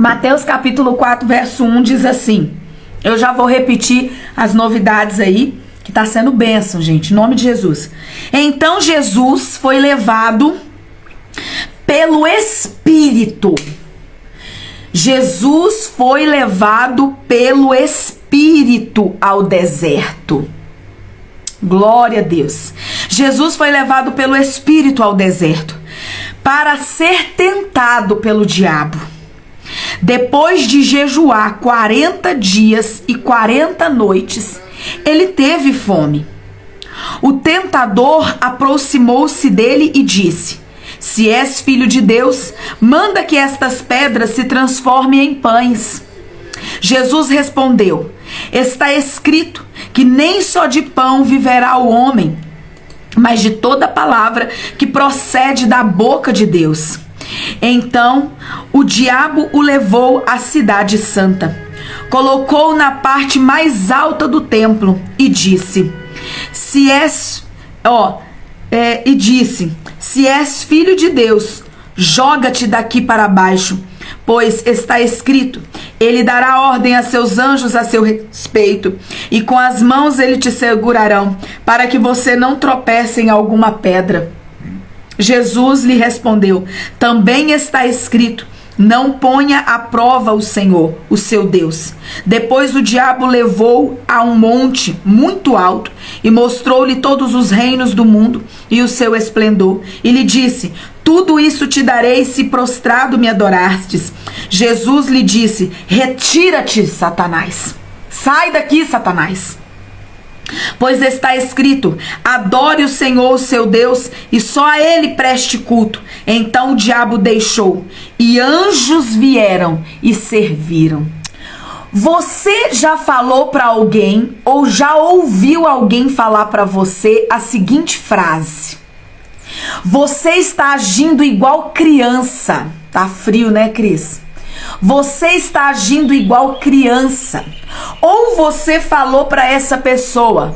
Mateus capítulo 4, verso 1 diz assim. Eu já vou repetir as novidades aí, que tá sendo bênção, gente, em nome de Jesus. Então Jesus foi levado pelo Espírito. Jesus foi levado pelo Espírito ao deserto. Glória a Deus. Jesus foi levado pelo Espírito ao deserto para ser tentado pelo diabo. Depois de jejuar 40 dias e 40 noites, ele teve fome. O tentador aproximou-se dele e disse: Se és filho de Deus, manda que estas pedras se transformem em pães. Jesus respondeu: Está escrito que nem só de pão viverá o homem, mas de toda palavra que procede da boca de Deus. Então o diabo o levou à cidade santa, colocou-o na parte mais alta do templo e disse: Se és filho de Deus, joga-te daqui para baixo, pois está escrito: Ele dará ordem a seus anjos a seu respeito, e com as mãos ele te segurarão, para que você não tropece em alguma pedra. Jesus lhe respondeu: Também está escrito: Não ponha à prova o Senhor, o seu Deus. Depois o diabo levou a um monte muito alto e mostrou-lhe todos os reinos do mundo e o seu esplendor. E lhe disse: Tudo isso te darei se prostrado me adorastes. Jesus lhe disse: Retira-te, Satanás. Sai daqui, Satanás. Pois está escrito: Adore o Senhor, o seu Deus, e só a ele preste culto. Então o diabo deixou, e anjos vieram e serviram. Você já falou para alguém ou já ouviu alguém falar para você a seguinte frase: Você está agindo igual criança. Tá frio, né, Cris? Você está agindo igual criança. Ou você falou para essa pessoa: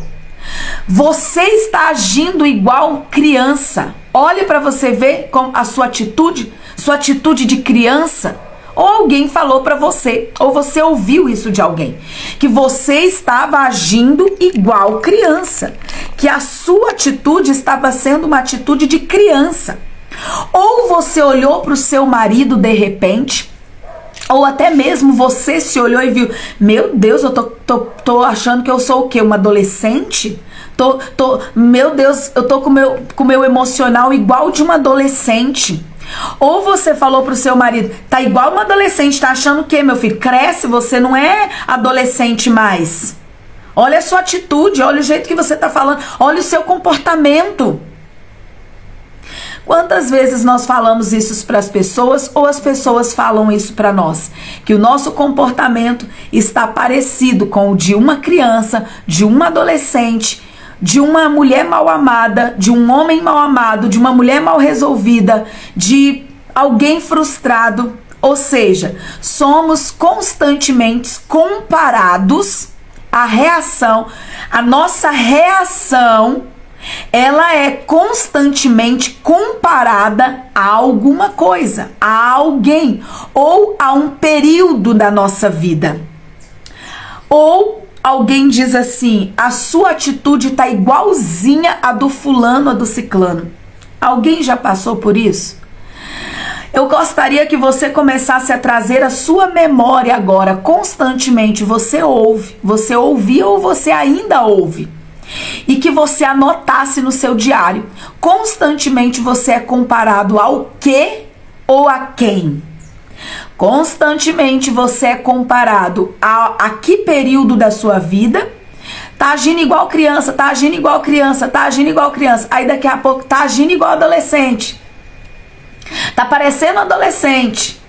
Você está agindo igual criança. Olha para você ver com a sua atitude de criança. Ou alguém falou para você, ou você ouviu isso de alguém, que você estava agindo igual criança, que a sua atitude estava sendo uma atitude de criança. Ou você olhou para o seu marido de repente, ou até mesmo você se olhou e viu: Meu Deus, eu tô achando que eu sou o quê? Uma adolescente? Meu Deus, eu tô com o meu emocional igual de uma adolescente. Ou você falou pro seu marido: Tá igual uma adolescente, tá achando o quê, meu filho? Cresce, você não é adolescente mais. Olha a sua atitude, olha o jeito que você tá falando, olha o seu comportamento. Quantas vezes nós falamos isso para as pessoas ou as pessoas falam isso para nós? Que o nosso comportamento está parecido com o de uma criança, de uma adolescente, de uma mulher mal amada, de um homem mal amado, de uma mulher mal resolvida, de alguém frustrado. Ou seja, somos constantemente comparados. A nossa reação, ela é constantemente comparada a alguma coisa, a alguém, ou a um período da nossa vida. Ou alguém diz assim: a sua atitude está igualzinha a do fulano, a do ciclano. Alguém já passou por isso? Eu gostaria que você começasse a trazer a sua memória agora, constantemente. Você ouvia ou você ainda ouve. E que você anotasse no seu diário. Constantemente você é comparado ao que ou a quem? Constantemente você é comparado a que período da sua vida? Tá agindo igual criança, tá agindo igual criança, tá agindo igual criança. Aí daqui a pouco tá agindo igual adolescente. Tá parecendo adolescente.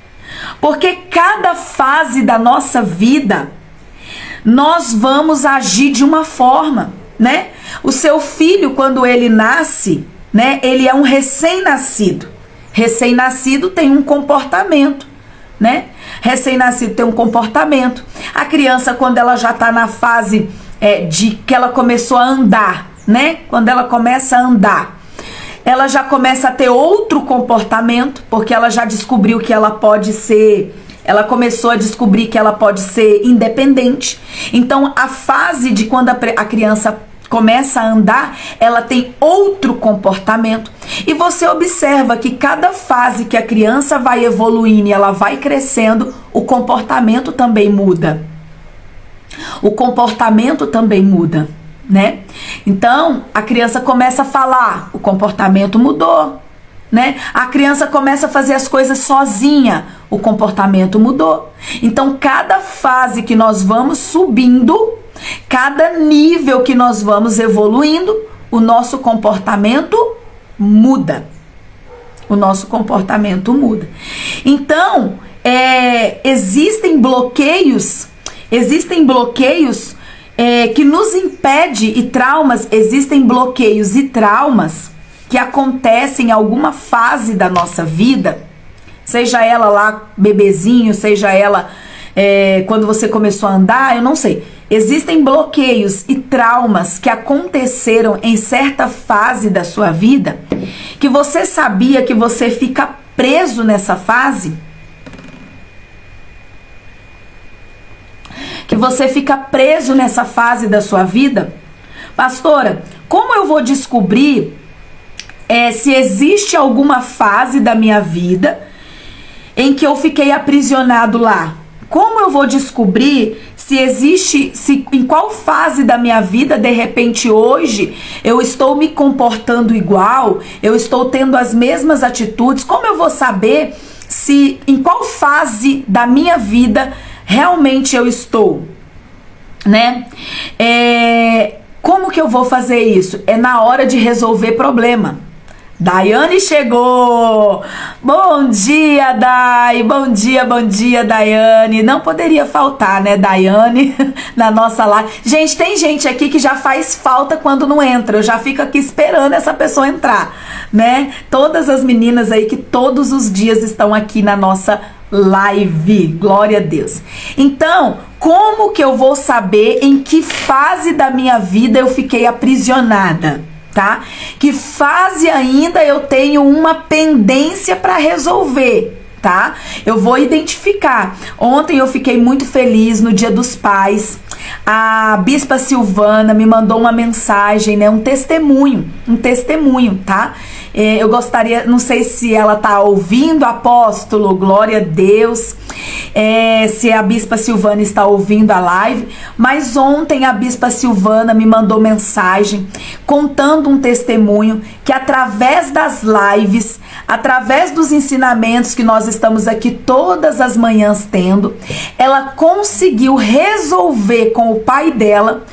Porque cada fase da nossa vida nós vamos agir de uma forma, né? O seu filho, quando ele nasce, né? Ele é um recém-nascido. Recém-nascido tem um comportamento, né? Recém-nascido tem um comportamento. A criança, quando ela já tá na fase de que ela começou a andar, né? Quando ela começa a andar, ela já começa a ter outro comportamento, porque ela já descobriu que ela pode ser Ela começou a descobrir que ela pode ser independente. Então, a fase de quando a criança começa a andar, ela tem outro comportamento. E você observa que cada fase que a criança vai evoluindo e ela vai crescendo, o comportamento também muda. O comportamento também muda, né? Então, a criança começa a falar, o comportamento mudou, né? A criança começa a fazer as coisas sozinha, o comportamento mudou. Então, cada fase que nós vamos subindo, cada nível que nós vamos evoluindo, o nosso comportamento muda. O nosso comportamento muda. Então, existem bloqueios que nos impedem, e traumas, existem bloqueios e traumas que acontecem em alguma fase da nossa vida, seja ela lá bebezinho, seja ela quando você começou a andar, eu não sei. Existem bloqueios e traumas que aconteceram em certa fase da sua vida, que você sabia que você fica preso nessa fase? Que você fica preso nessa fase da sua vida? Pastora, como eu vou descobrir se existe alguma fase da minha vida em que eu fiquei aprisionado lá? Como eu vou descobrir em qual fase da minha vida, de repente hoje, eu estou me comportando igual, eu estou tendo as mesmas atitudes? Como eu vou saber em qual fase da minha vida realmente eu estou, né? Como que eu vou fazer isso? É na hora de resolver problema. Daiane chegou! Bom dia, Dai! Bom dia, Daiane! Não poderia faltar, né, Daiane, na nossa live. Gente, tem gente aqui que já faz falta quando não entra. Eu já fico aqui esperando essa pessoa entrar, né? Todas as meninas aí que todos os dias estão aqui na nossa live. Glória a Deus. Então, como que eu vou saber em que fase da minha vida eu fiquei aprisionada? Tá? Que fase ainda eu tenho uma pendência para resolver, tá? Eu vou identificar. Ontem eu fiquei muito feliz no Dia dos Pais. A Bispa Silvana me mandou uma mensagem, né? Um testemunho, tá? Eu gostaria, não sei se ela tá ouvindo, apóstolo, glória a Deus, se a Bispa Silvana está ouvindo a live, mas ontem a Bispa Silvana me mandou mensagem contando um testemunho que através das lives, através dos ensinamentos que nós estamos aqui todas as manhãs tendo, ela conseguiu resolver com o pai dela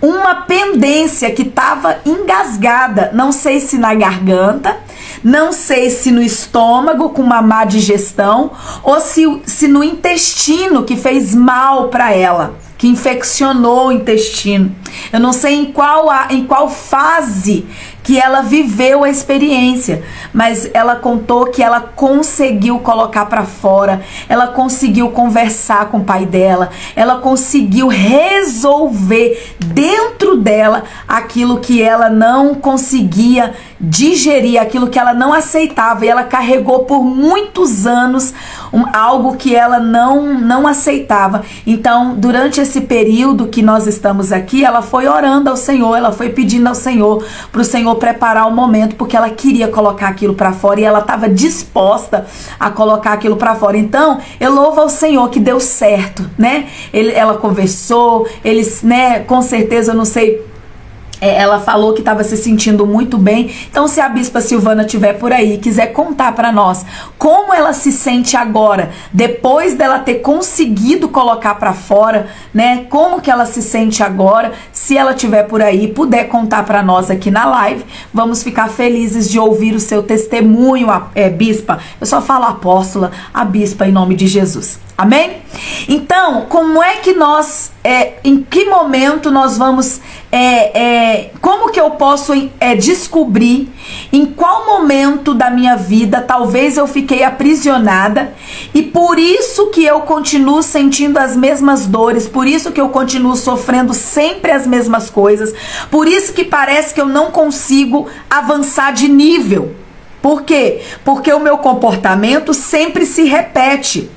uma pendência que estava engasgada, não sei se na garganta, não sei se no estômago com uma má digestão, ou se no intestino, que fez mal para ela, que infeccionou o intestino. Eu não sei em qual fase que ela viveu a experiência, mas ela contou que ela conseguiu colocar para fora, ela conseguiu conversar com o pai dela, ela conseguiu resolver dentro dela aquilo que ela não conseguia digerir, aquilo que ela não aceitava, e ela carregou por muitos anos algo que ela não aceitava. Então, durante esse período que nós estamos aqui, ela foi orando ao Senhor, ela foi pedindo ao Senhor, para o Senhor preparar o momento, porque ela queria colocar aquilo para fora e ela estava disposta a colocar aquilo para fora. Então, eu louvo ao Senhor que deu certo, né? Ela conversou, eles, né, com certeza, eu não sei, ela falou que estava se sentindo muito bem. Então, se a Bispa Silvana estiver por aí, quiser contar para nós como ela se sente agora, depois dela ter conseguido colocar para fora, né? Como que ela se sente agora, se ela estiver por aí, puder contar para nós aqui na live, vamos ficar felizes de ouvir o seu testemunho, Bispa. Eu só falo apóstola, a Bispa, em nome de Jesus. Amém? Então, como é que nós, em que momento nós vamos, como que eu posso descobrir em qual momento da minha vida talvez eu fiquei aprisionada e por isso que eu continuo sentindo as mesmas dores, por isso que eu continuo sofrendo sempre as mesmas coisas, por isso que parece que eu não consigo avançar de nível. Por quê? Porque o meu comportamento sempre se repete.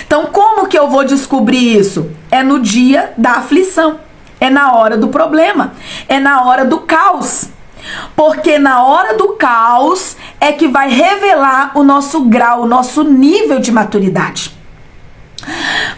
Então, como que eu vou descobrir isso? É no dia da aflição, é na hora do problema, é na hora do caos. Porque na hora do caos é que vai revelar o nosso grau, o nosso nível de maturidade.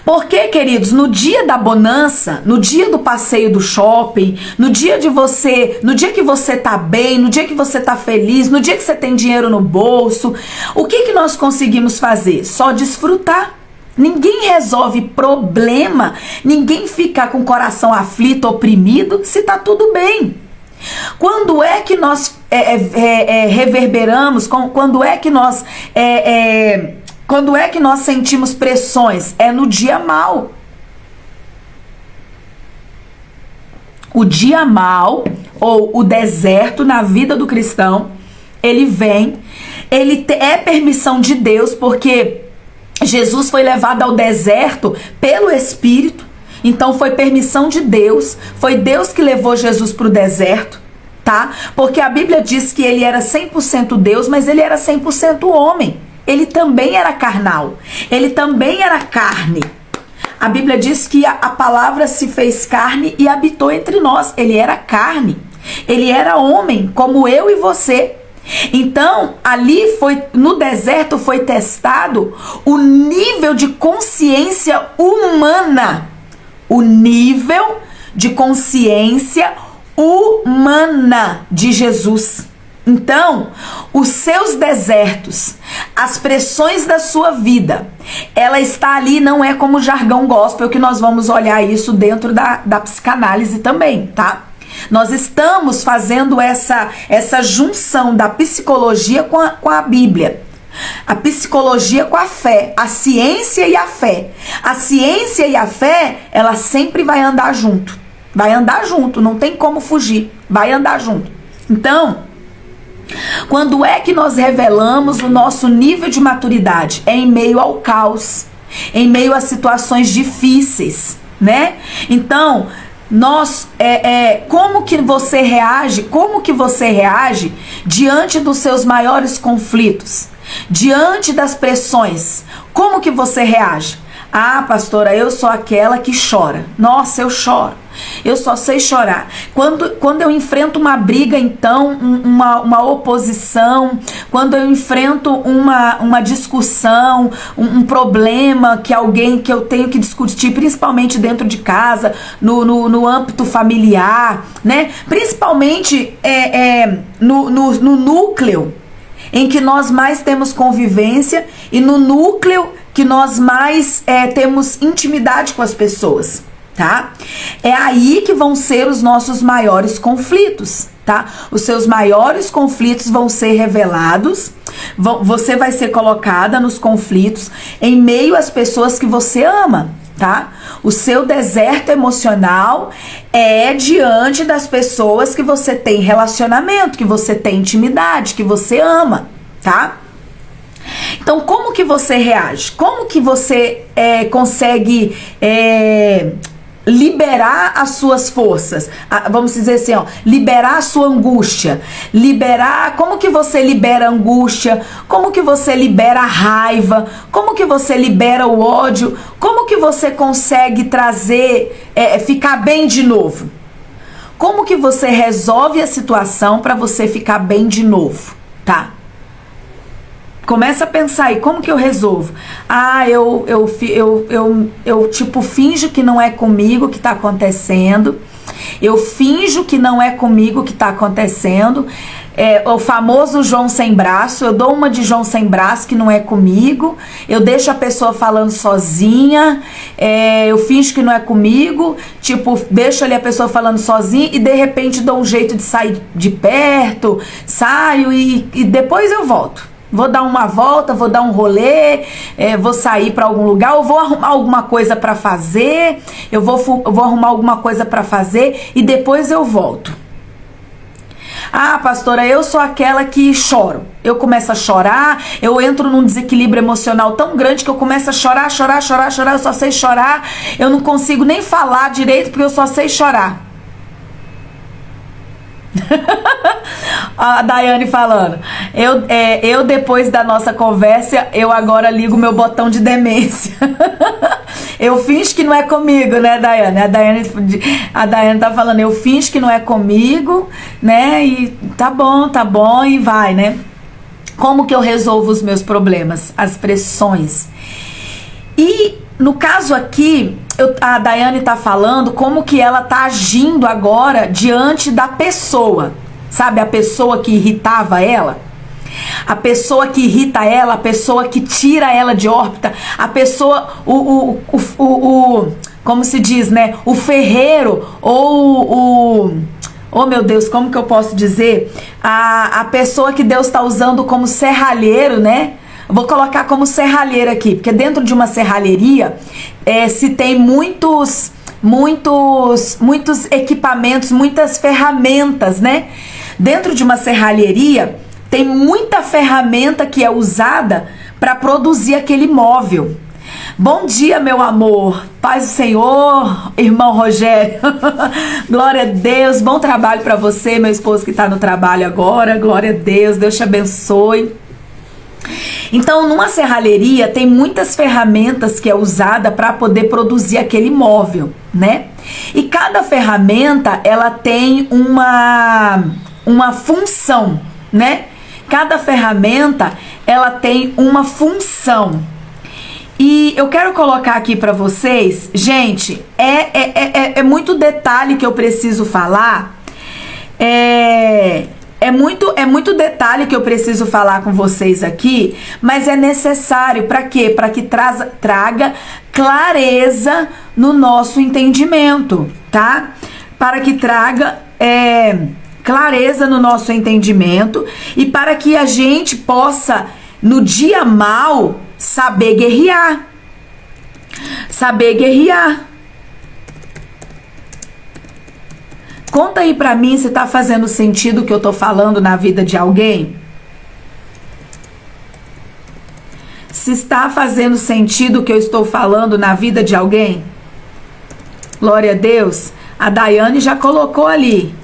Porque, queridos, no dia da bonança, no dia do passeio do shopping, no dia que você tá bem, no dia que você tá feliz, no dia que você tem dinheiro no bolso, o que nós conseguimos fazer? Só desfrutar. Ninguém resolve problema, ninguém fica com o coração aflito, oprimido, se tá tudo bem. Quando é que nós reverberamos? Quando é que nós sentimos pressões? É no dia mau. O dia mau, ou o deserto na vida do cristão, ele vem, é permissão de Deus, porque Jesus foi levado ao deserto pelo Espírito. Então foi permissão de Deus, foi Deus que levou Jesus para o deserto, tá? Porque a Bíblia diz que ele era 100% Deus, mas ele era 100% homem. Ele também era carnal, ele também era carne. A Bíblia diz que a palavra se fez carne e habitou entre nós. Ele era carne, ele era homem, como eu e você. Então, ali no deserto foi testado o nível de consciência humana. O nível de consciência humana de Jesus. Então, os seus desertos, as pressões da sua vida, ela está ali, não é como jargão gospel, que nós vamos olhar isso dentro da psicanálise também, tá? Nós estamos fazendo essa junção da psicologia com a Bíblia. A psicologia com a fé, a ciência e a fé. A ciência e a fé, ela sempre vai andar junto. Vai andar junto, não tem como fugir. Vai andar junto. Então, quando é que nós revelamos o nosso nível de maturidade? É em meio ao caos, em meio a situações difíceis, né? Então, como que você reage? Como que você reage diante dos seus maiores conflitos? Diante das pressões, como que você reage? Ah, pastora, eu sou aquela que chora. Nossa, eu choro. Eu só sei chorar. Quando eu enfrento uma briga, então, uma oposição, quando eu enfrento uma discussão, um problema que eu tenho que discutir, principalmente dentro de casa, no âmbito familiar, né? Principalmente no núcleo em que nós mais temos convivência e no núcleo que nós mais temos intimidade com as pessoas, tá? É aí que vão ser os nossos maiores conflitos, tá? Os seus maiores conflitos vão ser revelados, você vai ser colocada nos conflitos em meio às pessoas que você ama, tá? O seu deserto emocional é diante das pessoas que você tem relacionamento, que você tem intimidade, que você ama, tá? Então, como que você reage? Como que você consegue liberar as suas forças? Vamos dizer assim, ó, liberar a sua angústia. Como que você libera a angústia? Como que você libera a raiva? Como que você libera o ódio? Como que você consegue ficar bem de novo? Como que você resolve a situação para você ficar bem de novo, tá? Começa a pensar aí, como que eu resolvo? Ah, eu tipo finjo que não é comigo que tá acontecendo. Eu finjo que não é comigo que tá acontecendo. O famoso João sem braço. Eu dou uma de João sem braço que não é comigo. Eu deixo a pessoa falando sozinha. Eu finjo que não é comigo. Tipo, deixo ali a pessoa falando sozinha e de repente dou um jeito de sair de perto. Saio e depois eu volto. Vou dar uma volta, vou dar um rolê, vou sair para algum lugar, ou vou arrumar alguma coisa para fazer, eu vou arrumar alguma coisa para fazer e depois eu volto. Ah, pastora, eu sou aquela que choro. Eu começo a chorar, eu entro num desequilíbrio emocional tão grande que eu começo a chorar, eu só sei chorar, eu não consigo nem falar direito porque eu só sei chorar. A Daiane falando, eu depois da nossa conversa, eu agora ligo meu botão de demência. Eu finjo que não é comigo, né, Daiane? A Daiane tá falando, eu finjo que não é comigo, né? E tá bom, e vai, né? Como que eu resolvo os meus problemas? As pressões. E no caso aqui, a Daiane tá falando como que ela tá agindo agora diante da pessoa. Sabe, a pessoa que irritava ela? A pessoa que irrita ela, a pessoa que tira ela de órbita, a pessoa, como se diz, né? O ferreiro ou oh meu Deus, como que eu posso dizer? A pessoa que Deus está usando como serralheiro, né? Vou colocar como serralheiro aqui, porque dentro de uma serralheria se tem muitos equipamentos, muitas ferramentas, né? Dentro de uma serralheria tem muita ferramenta que é usada para produzir aquele móvel. Bom dia, meu amor. Paz do Senhor, irmão Rogério. Glória a Deus. Bom trabalho para você, meu esposo que está no trabalho agora. Glória a Deus. Deus te abençoe. Então, numa serralheria tem muitas ferramentas que é usada para poder produzir aquele móvel, né? E cada ferramenta, ela tem uma função, né? Cada ferramenta, ela tem uma função. E eu quero colocar aqui para vocês, gente, é muito detalhe que eu preciso falar. É muito detalhe que eu preciso falar com vocês aqui, mas é necessário para quê? Para que traga clareza no nosso entendimento, tá? Para que traga clareza no nosso entendimento e para que a gente possa, no dia mal, saber guerrear. Saber guerrear. Conta aí pra mim se tá fazendo sentido o que eu tô falando na vida de alguém. Se está fazendo sentido o que eu estou falando na vida de alguém. Glória a Deus. A Daiane já colocou ali.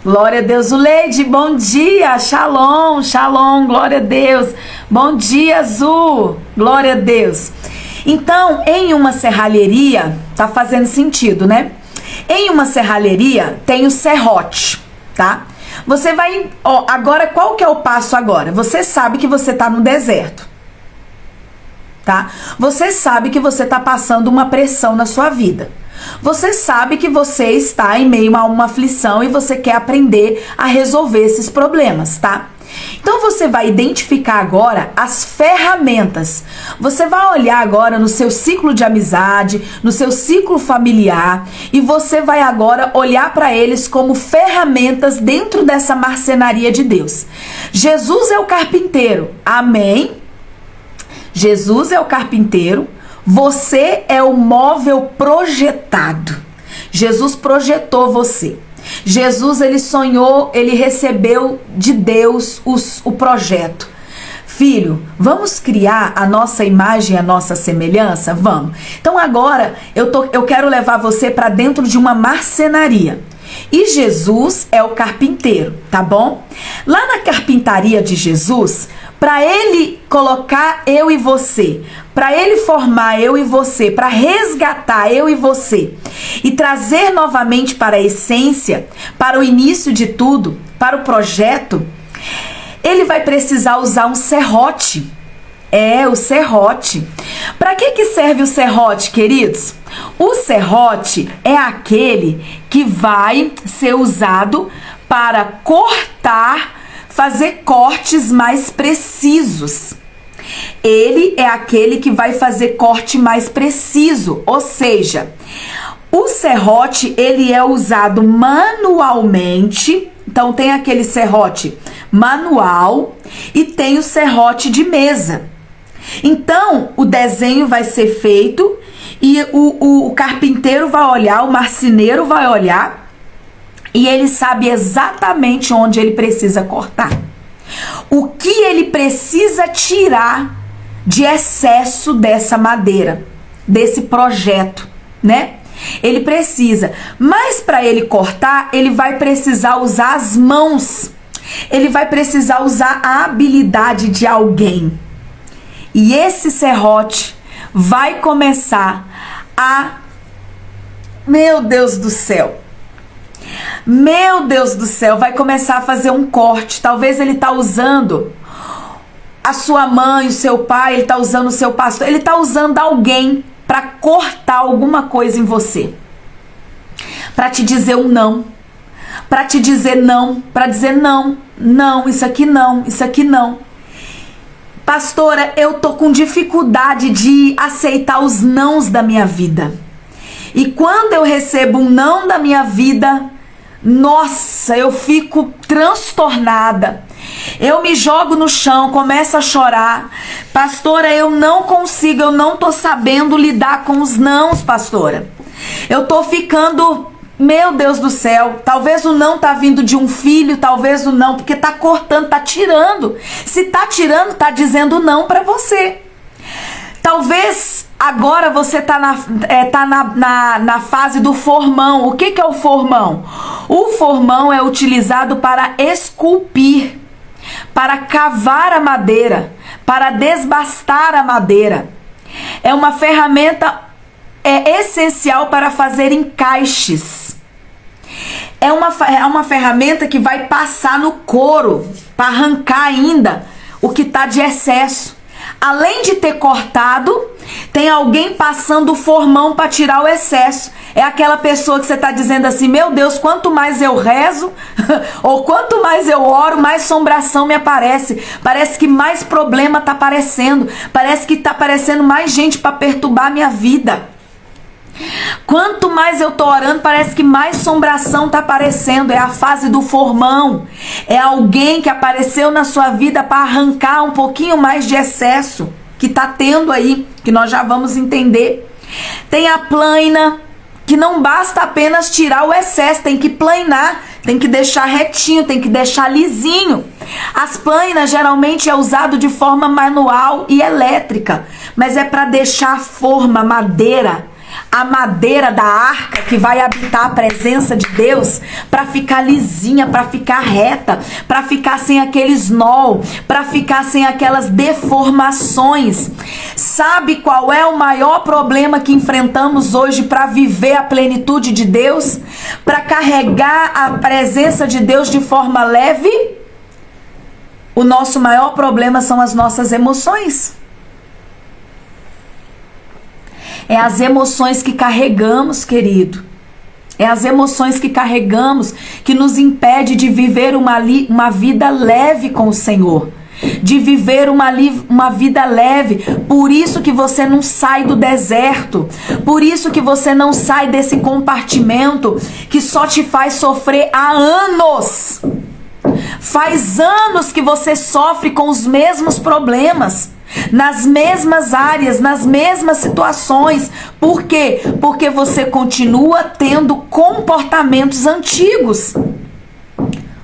Glória a Deus. Zuleide, bom dia. Shalom, shalom. Glória a Deus. Bom dia, Azul. Glória a Deus. Então, em uma serralheria, tá fazendo sentido, né? Em uma serralheria tem o serrote, tá? Você vai, agora qual que é o passo agora? Você sabe que você tá no deserto, tá? Você sabe que você tá passando uma pressão na sua vida. Você sabe que você está em meio a uma aflição e você quer aprender a resolver esses problemas, tá? Então você vai identificar agora as ferramentas. Você vai olhar agora no seu ciclo de amizade, no seu ciclo familiar, e você vai agora olhar para eles como ferramentas dentro dessa marcenaria de Deus. Jesus é o carpinteiro. Amém? Jesus é o carpinteiro. Você é o móvel projetado. Jesus projetou você. Jesus, ele sonhou, ele recebeu de Deus o projeto. Filho, vamos criar a nossa imagem, a nossa semelhança? Vamos. Então agora eu quero levar você para dentro de uma marcenaria. E Jesus é o carpinteiro, tá bom? Lá na carpintaria de Jesus, para ele colocar eu e você, para ele formar eu e você, para resgatar eu e você e trazer novamente para a essência, para o início de tudo, para o projeto, ele vai precisar usar um serrote. O serrote. Para que serve o serrote, queridos? O serrote é aquele que vai ser usado para cortar, fazer cortes mais precisos. Ele é aquele que vai fazer corte mais preciso, ou seja, o serrote ele é usado manualmente. Então tem aquele serrote manual e tem o serrote de mesa. Então o desenho vai ser feito e o carpinteiro vai olhar, o marceneiro vai olhar e ele sabe exatamente onde ele precisa cortar. O que ele precisa tirar de excesso dessa madeira, desse projeto. né? Ele precisa. Mas para ele cortar, ele vai precisar usar as mãos. Ele vai precisar usar a habilidade de alguém. E esse serrote vai começar a... Meu Deus do céu. Meu Deus do céu, vai começar a fazer um corte. Talvez ele tá usando a sua mãe, o seu pai, ele tá usando o seu pastor, ele tá usando alguém para cortar alguma coisa em você. Para te dizer um não. Para te dizer não, para dizer não, não, isso aqui não, isso aqui não. Pastora, eu tô com dificuldade de aceitar os nãos da minha vida. E quando eu recebo um não da minha vida, nossa, eu fico transtornada. Eu me jogo no chão, começo a chorar. Pastora, eu não consigo, eu não tô sabendo lidar com os nãos, pastora. Eu tô ficando, meu Deus do céu, talvez o não tá vindo de um filho, talvez o não, porque tá cortando, tá tirando. Se tá tirando, tá dizendo não pra você. Talvez agora você tá na fase do formão. O que é o formão? O formão é utilizado para esculpir, para cavar a madeira, para desbastar a madeira. É uma ferramenta essencial para fazer encaixes. É uma ferramenta que vai passar no couro, para arrancar ainda o que está de excesso. Além de ter cortado, tem alguém passando o formão para tirar o excesso. É aquela pessoa que você está dizendo assim, meu Deus, quanto mais eu rezo, ou quanto mais eu oro, mais assombração me aparece. Parece que mais problema está aparecendo. Parece que está aparecendo mais gente para perturbar a minha vida. Quanto mais eu tô orando, parece que mais assombração tá aparecendo. É a fase do formão. É alguém que apareceu na sua vida para arrancar um pouquinho mais de excesso que tá tendo aí, que nós já vamos entender. Tem a plaina, que não basta apenas tirar o excesso, tem que planar, tem que deixar retinho, tem que deixar lisinho. As plainas geralmente é usado de forma manual e elétrica, mas é para deixar a forma, madeira, a madeira da arca que vai habitar a presença de Deus, para ficar lisinha, para ficar reta, para ficar sem aqueles nó, para ficar sem aquelas deformações. Sabe qual é o maior problema que enfrentamos hoje para viver a plenitude de Deus? Para carregar a presença de Deus de forma leve? O nosso maior problema são as nossas emoções. É as emoções que carregamos, querido. É as emoções que carregamos que nos impede de viver uma vida leve com o Senhor. De viver uma vida leve. Por isso que você não sai do deserto. Por isso que você não sai desse compartimento que só te faz sofrer há anos. Faz anos que você sofre com os mesmos problemas. Nas mesmas áreas, nas mesmas situações. Por quê? Porque você continua tendo comportamentos antigos.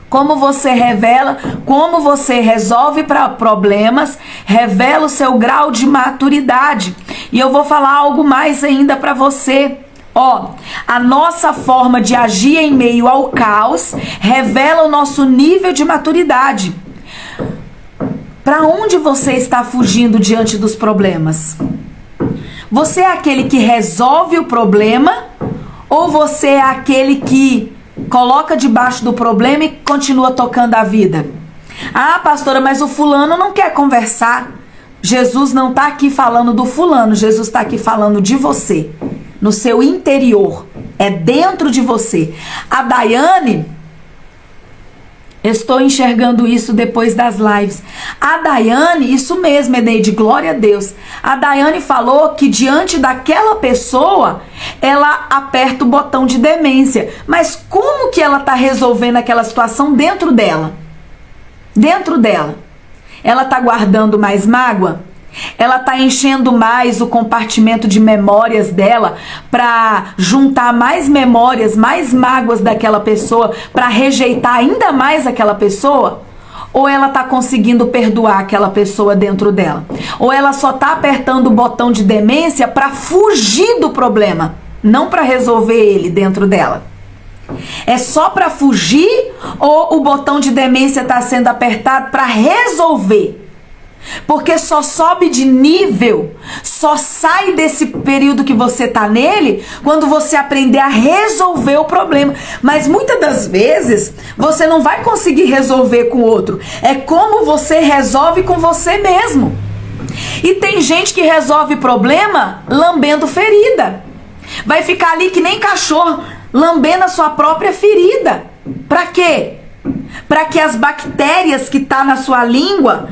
Como você revela, como você resolve problemas, revela o seu grau de maturidade. E eu vou falar algo mais ainda para você. A nossa forma de agir em meio ao caos revela o nosso nível de maturidade. Para onde você está fugindo diante dos problemas? Você é aquele que resolve o problema ou você é aquele que coloca debaixo do problema e continua tocando a vida? Ah, pastora, mas o fulano não quer conversar. Jesus não está aqui falando do fulano, Jesus está aqui falando de você, no seu interior, é dentro de você. A Daiane... Estou enxergando isso depois das lives. A Daiane, isso mesmo, Eneide, glória a Deus. A Daiane falou que diante daquela pessoa, ela aperta o botão de demência. Mas como que ela está resolvendo aquela situação dentro dela? Dentro dela. Ela está guardando mais mágoa? Ela está enchendo mais o compartimento de memórias dela para juntar mais memórias, mais mágoas daquela pessoa, para rejeitar ainda mais aquela pessoa? Ou ela está conseguindo perdoar aquela pessoa dentro dela? Ou ela só está apertando o botão de demência para fugir do problema? não para resolver ele dentro dela. É só para fugir ou o botão de demência está sendo apertado para resolver? Porque só sobe de nível, só sai desse período que você tá nele quando você aprender a resolver o problema. Mas muitas das vezes você não vai conseguir resolver com o outro. É como você resolve com você mesmo. E tem gente que resolve problema lambendo ferida. Vai ficar ali que nem cachorro, lambendo a sua própria ferida. Pra quê? Pra que as bactérias que tá na sua língua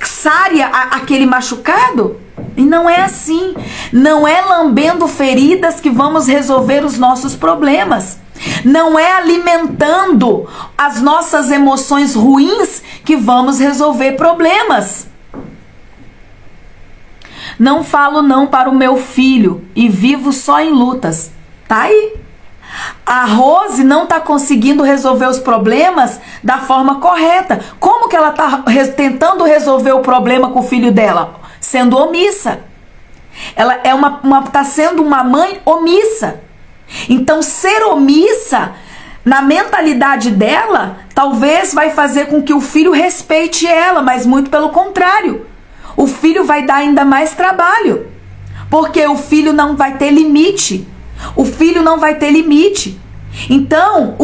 saria aquele machucado? E não é assim. Não é lambendo feridas que vamos resolver os nossos problemas. Não é alimentando as nossas emoções ruins que vamos resolver problemas. Não falo não para o meu filho e vivo só em lutas. Tá aí. A Rose não está conseguindo resolver os problemas da forma correta. Como que ela está tentando resolver o problema com o filho dela? Sendo omissa. Ela é tá sendo uma mãe omissa. Então, ser omissa, na mentalidade dela, talvez vai fazer com que o filho respeite ela, mas muito pelo contrário. O filho vai dar ainda mais trabalho. Porque o filho não vai ter limite. O filho não vai ter limite. Então,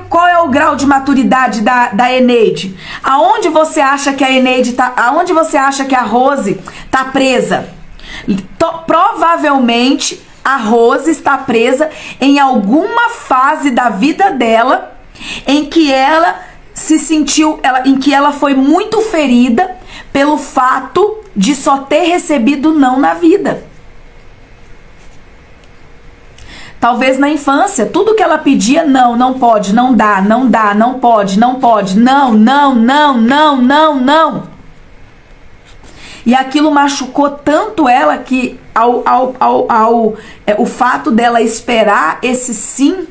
qual é o grau de maturidade da Eneide? Aonde você acha que a Eneide tá? Aonde você acha que a Rose tá presa? Provavelmente a Rose está presa em alguma fase da vida dela em que ela se sentiu, em que ela foi muito ferida pelo fato de só ter recebido não na vida. Talvez na infância, tudo que ela pedia, não pode, não dá, não pode, não, não. E aquilo machucou tanto ela que o fato dela esperar esse sim,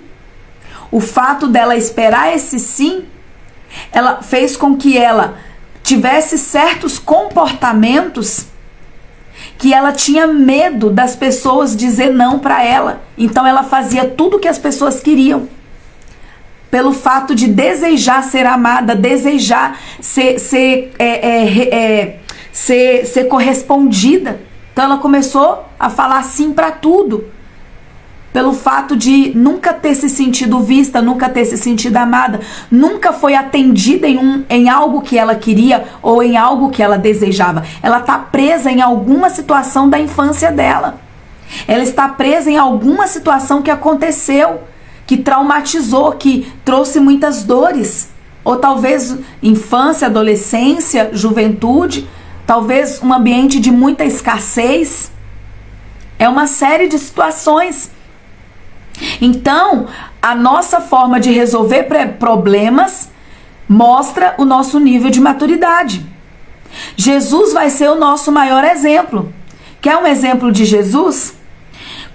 ela fez com que ela tivesse certos comportamentos que ela tinha medo das pessoas dizer não para ela. Então ela fazia tudo que as pessoas queriam. Pelo fato de desejar ser amada, desejar ser correspondida. Então ela começou a falar sim para tudo. Pelo fato de nunca ter se sentido vista, nunca ter se sentido amada, nunca foi atendida em algo que ela queria ou em algo que ela desejava. Ela está presa em alguma situação da infância dela. Ela está presa em alguma situação que aconteceu, que traumatizou, que trouxe muitas dores. Ou talvez infância, adolescência, juventude, talvez um ambiente de muita escassez. É uma série de situações. Então, a nossa forma de resolver problemas mostra o nosso nível de maturidade. Jesus vai ser o nosso maior exemplo. Quer um exemplo de Jesus?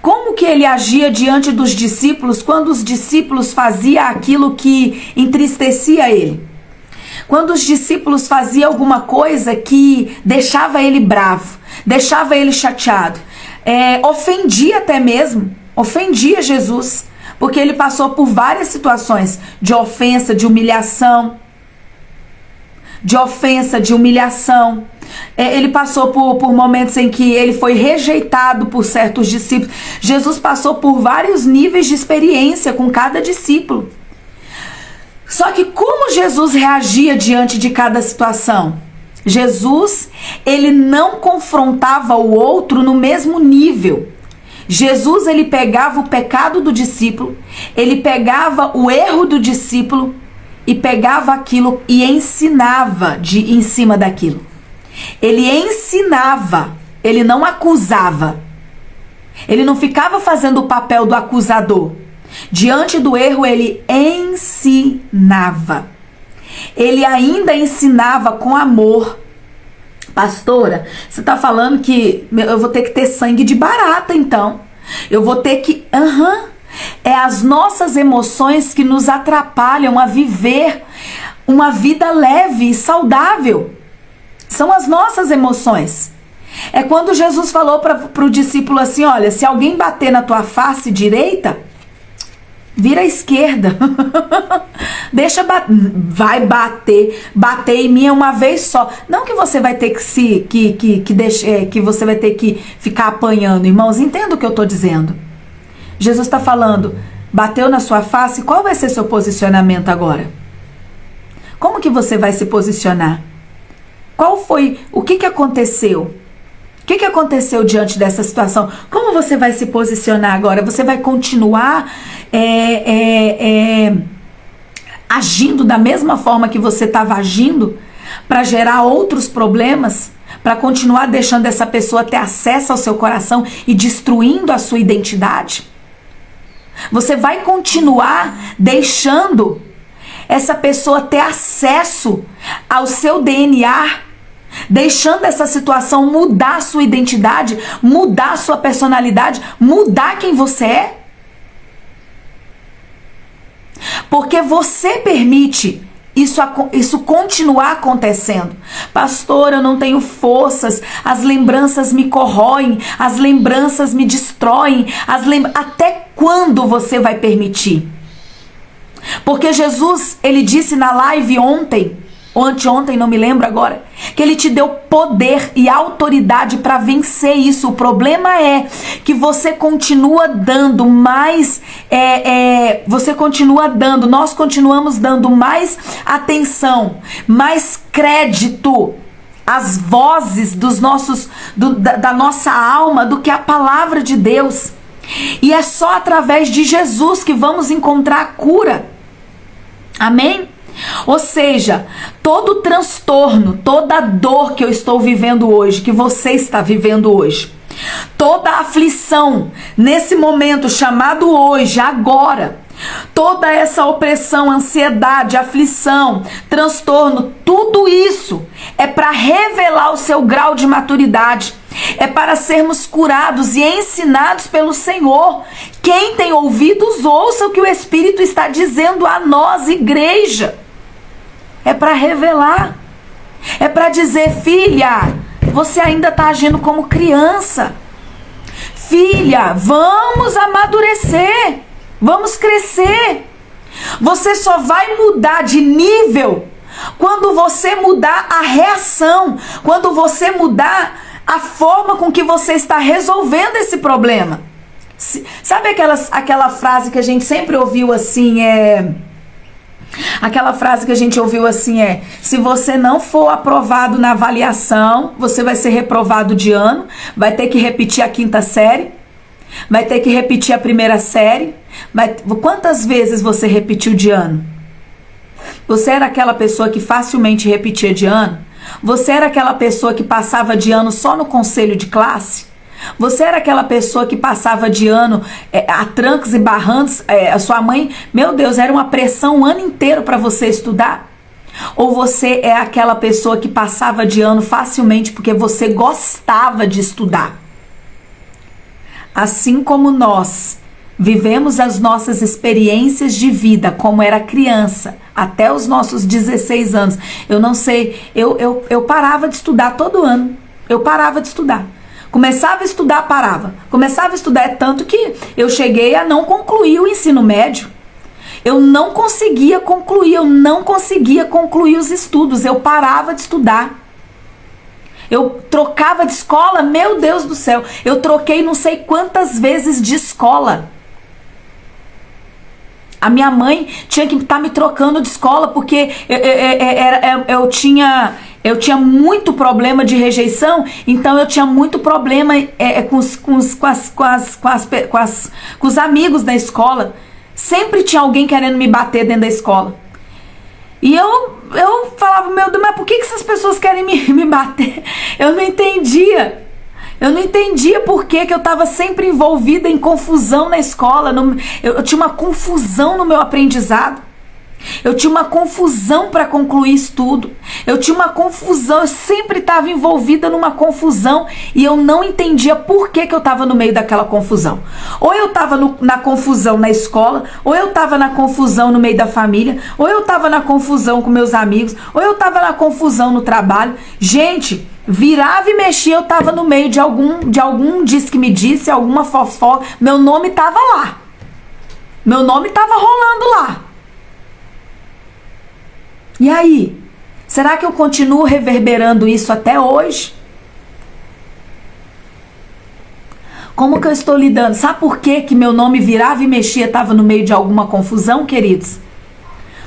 Como que ele agia diante dos discípulos quando os discípulos faziam aquilo que entristecia ele? Quando os discípulos faziam alguma coisa que deixava ele bravo, deixava ele chateado, ofendia até mesmo, ofendia Jesus, porque ele passou por várias situações de ofensa, de humilhação, ele passou por momentos em que ele foi rejeitado por certos discípulos. Jesus passou por vários níveis de experiência com cada discípulo. Só que como Jesus reagia diante de cada situação? Jesus, ele não confrontava o outro no mesmo nível. Jesus, ele pegava o pecado do discípulo, ele pegava o erro do discípulo e pegava aquilo e ensinava em cima daquilo. Ele ensinava, ele não acusava. Ele não ficava fazendo o papel do acusador. Diante do erro, ele ensinava. Ele ainda ensinava com amor. Pastora, você está falando que eu vou ter que ter sangue de barata, então. Eu vou ter que... É as nossas emoções que nos atrapalham a viver uma vida leve e saudável. São as nossas emoções. É quando Jesus falou para o discípulo assim: olha, se alguém bater na tua face direita, vira à esquerda. Deixa vai bater em mim uma vez só. Não que você vai ter que você vai ter que ficar apanhando, irmãos. Entenda o que eu estou dizendo. Jesus está falando: bateu na sua face, qual vai ser seu posicionamento agora? Como que você vai se posicionar? O que aconteceu? O que aconteceu diante dessa situação? Como você vai se posicionar agora? Você vai continuar agindo da mesma forma que você estava agindo para gerar outros problemas? Para continuar deixando essa pessoa ter acesso ao seu coração e destruindo a sua identidade? Você vai continuar deixando essa pessoa ter acesso ao seu DNA, deixando essa situação mudar a sua identidade, mudar a sua personalidade, mudar quem você é? Porque você permite isso continuar acontecendo. Pastor, eu não tenho forças, as lembranças me corroem, as lembranças me destroem. Até quando você vai permitir? Porque Jesus, ele disse na live ontem, ou anteontem, não me lembro agora, que ele te deu poder e autoridade para vencer isso. O problema é que você continua dando mais, nós continuamos dando mais atenção, mais crédito às vozes da nossa alma do que a palavra de Deus. E é só através de Jesus que vamos encontrar a cura. Amém? Ou seja, todo transtorno, toda dor que eu estou vivendo hoje, que você está vivendo hoje, toda aflição nesse momento chamado hoje, agora, toda essa opressão, ansiedade, aflição, transtorno, tudo isso é para revelar o seu grau de maturidade. É para sermos curados e ensinados pelo Senhor. Quem tem ouvidos, ouça o que o Espírito está dizendo a nós, igreja. É para revelar. É para dizer: filha, você ainda está agindo como criança. Filha, vamos amadurecer. Vamos crescer. Você só vai mudar de nível quando você mudar a reação. Quando você mudar a forma com que você está resolvendo esse problema. Sabe aquela frase que a gente sempre ouviu assim, aquela frase que a gente ouviu assim se você não for aprovado na avaliação, você vai ser reprovado de ano, vai ter que repetir a 5ª série, vai ter que repetir a 1ª série. Quantas vezes você repetiu de ano? Você era aquela pessoa que facilmente repetia de ano? Você era aquela pessoa que passava de ano só no conselho de classe? Você era aquela pessoa que passava de ano a trancos e barrancos? A sua mãe, meu Deus, era uma pressão o ano inteiro para você estudar? Ou você é aquela pessoa que passava de ano facilmente porque você gostava de estudar? Assim como nós vivemos as nossas experiências de vida como era criança, até os nossos 16 anos. Eu não sei, eu parava de estudar todo ano. Eu parava de estudar. Começava a estudar, parava. Começava a estudar, tanto que eu cheguei a não concluir o ensino médio. Eu não conseguia concluir os estudos. Eu parava de estudar. Eu trocava de escola, meu Deus do céu. Eu troquei não sei quantas vezes de escola. A minha mãe tinha que estar me trocando de escola porque eu tinha muito problema de rejeição, então eu tinha muito problema com os amigos da escola. Sempre tinha alguém querendo me bater dentro da escola. E eu falava, meu Deus, mas por que essas pessoas querem me bater? Eu não entendia. Eu não entendia por que eu estava sempre envolvida em confusão na escola. Eu tinha uma confusão no meu aprendizado. Eu tinha uma confusão para concluir estudo. Eu tinha uma confusão, eu sempre estava envolvida numa confusão e eu não entendia por que eu estava no meio daquela confusão. Ou eu estava na confusão na escola, ou eu estava na confusão no meio da família, ou eu estava na confusão com meus amigos, ou eu estava na confusão no trabalho. Gente, Virava e mexia, eu tava no meio de algum disse que me disse, alguma fofoca. Meu nome tava lá. Meu nome tava rolando lá. E aí? Será que eu continuo reverberando isso até hoje? Como que eu estou lidando? Sabe por que meu nome virava e mexia, estava no meio de alguma confusão, queridos?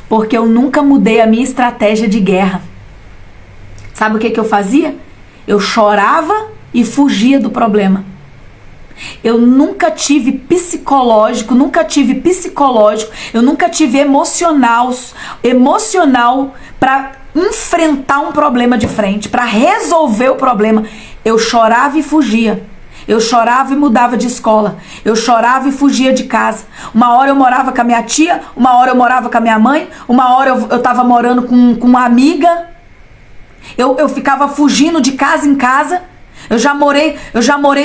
Porque eu nunca mudei a minha estratégia de guerra. Sabe o que eu fazia? Eu chorava e fugia do problema. Eu nunca tive psicológico, eu nunca tive emocional para enfrentar um problema de frente, para resolver o problema. Eu chorava e fugia. Eu chorava e mudava de escola. Eu chorava e fugia de casa. Uma hora eu morava com a minha tia, uma hora eu morava com a minha mãe, uma hora eu tava morando com uma amiga. Eu ficava fugindo de casa em casa. Eu já morei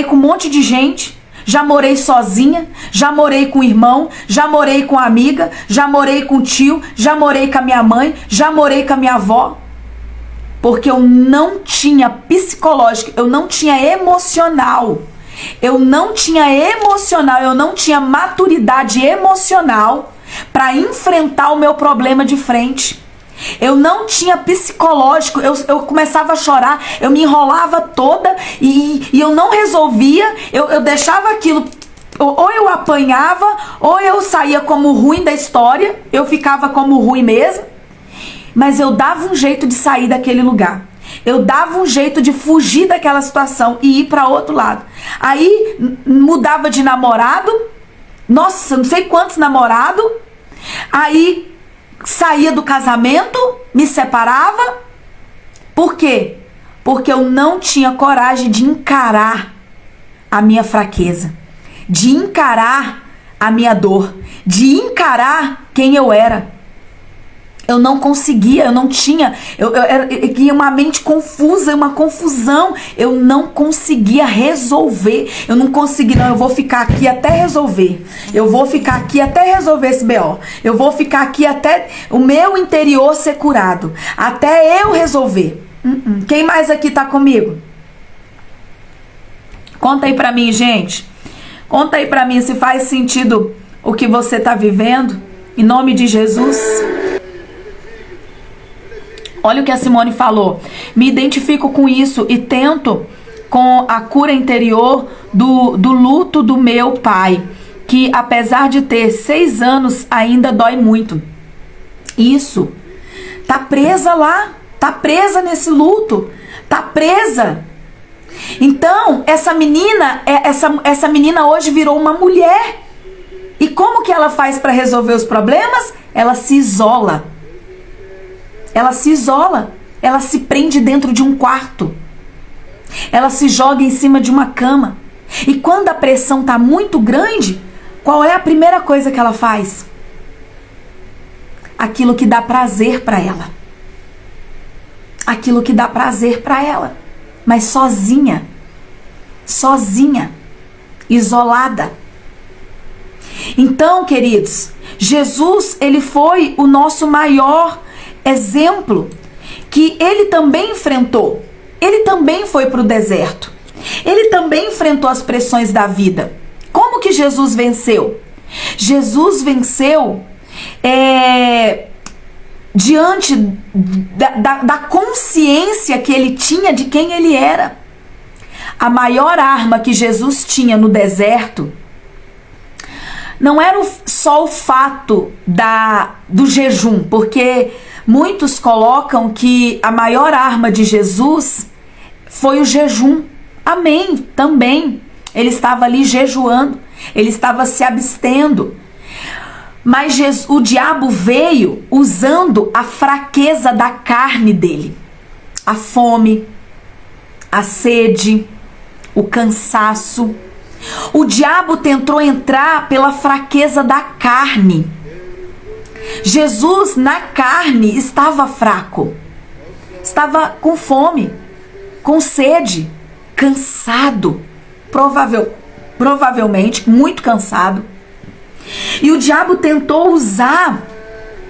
com um monte de gente. Já morei sozinha, já morei com o irmão, já morei com a amiga, já morei com o tio, já morei com a minha mãe, já morei com a minha avó. Porque eu não tinha psicológico, eu não tinha emocional. Eu não tinha maturidade emocional para enfrentar o meu problema de frente. Eu não tinha psicológico, eu começava a chorar, eu me enrolava toda e eu não resolvia, eu deixava aquilo, ou eu apanhava, ou eu saía como ruim da história, eu ficava como ruim mesmo, mas eu dava um jeito de sair daquele lugar. Eu dava um jeito de fugir daquela situação e ir para outro lado. Aí mudava de namorado, nossa, não sei quantos namorados, aí saía do casamento, me separava. Por quê? Porque eu não tinha coragem de encarar a minha fraqueza, de encarar a minha dor, de encarar quem eu era. Eu não conseguia, eu não tinha, eu tinha uma mente confusa, uma confusão. Eu não conseguia resolver. Eu não conseguia, não, eu vou ficar aqui até resolver. Eu vou ficar aqui até resolver esse BO. Eu vou ficar aqui até o meu interior ser curado. Até eu resolver. Quem mais aqui tá comigo? Conta aí pra mim, gente. Conta aí pra mim se faz sentido o que você tá vivendo. Em nome de Jesus. Olha o que a Simone falou. Me identifico com isso e tento com a cura interior do luto do meu pai, que apesar de ter 6 anos ainda dói muito. Isso. Tá presa lá. Tá presa nesse luto. Tá presa. Então, essa menina hoje virou uma mulher. E como que ela faz para resolver os problemas? Ela se isola. Ela se isola, ela se prende dentro de um quarto, ela se joga em cima de uma cama. E quando a pressão está muito grande, qual é a primeira coisa que ela faz? Aquilo que dá prazer para ela. Aquilo que dá prazer para ela, mas sozinha, isolada. Então, queridos, Jesus, ele foi o nosso maior exemplo, que ele também enfrentou. Ele também foi para o deserto. Ele também enfrentou as pressões da vida. Como que Jesus venceu? Jesus venceu diante da consciência que ele tinha de quem ele era. A maior arma que Jesus tinha no deserto não era só o fato do jejum, porque muitos colocam que a maior arma de Jesus foi o jejum. Amém, também. Ele estava ali jejuando, ele estava se abstendo. Mas o diabo veio usando a fraqueza da carne dele. A fome, a sede, o cansaço. O diabo tentou entrar pela fraqueza da carne. Jesus, na carne, estava fraco. Estava com fome, com sede, cansado. Provavelmente muito cansado. E o diabo tentou usar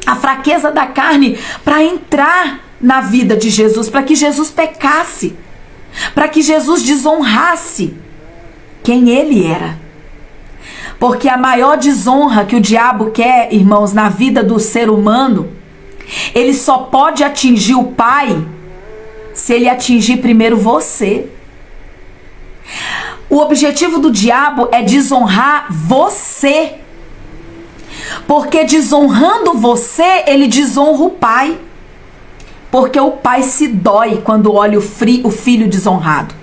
a fraqueza da carne para entrar na vida de Jesus, para que Jesus pecasse. para que Jesus desonrasse quem ele era. Porque a maior desonra que o diabo quer, irmãos, na vida do ser humano, ele só pode atingir o Pai se ele atingir primeiro você. O objetivo do diabo é desonrar você. Porque desonrando você, ele desonra o Pai. Porque o Pai se dói quando olha o filho desonrado.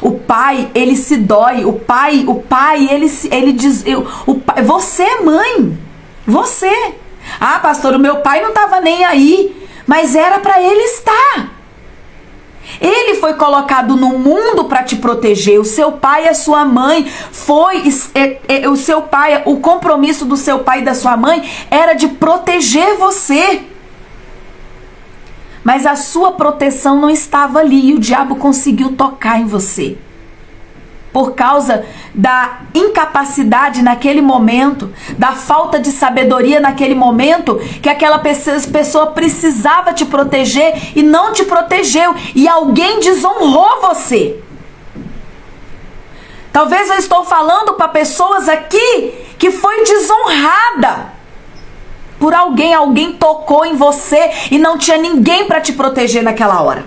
O pai, ele se dói. O pai, ele diz, você é mãe. Você. Ah, pastor, o meu pai não estava nem aí. Mas era para ele estar. Ele foi colocado no mundo para te proteger. O seu pai e a sua mãe o seu pai, o compromisso do seu pai e da sua mãe era de proteger você. Mas a sua proteção não estava ali e o diabo conseguiu tocar em você. Por causa da incapacidade naquele momento, da falta de sabedoria naquele momento, que aquela pessoa precisava te proteger e não te protegeu. E alguém desonrou você. Talvez eu estou falando para pessoas aqui que foi desonrada. Por alguém tocou em você e não tinha ninguém para te proteger naquela hora.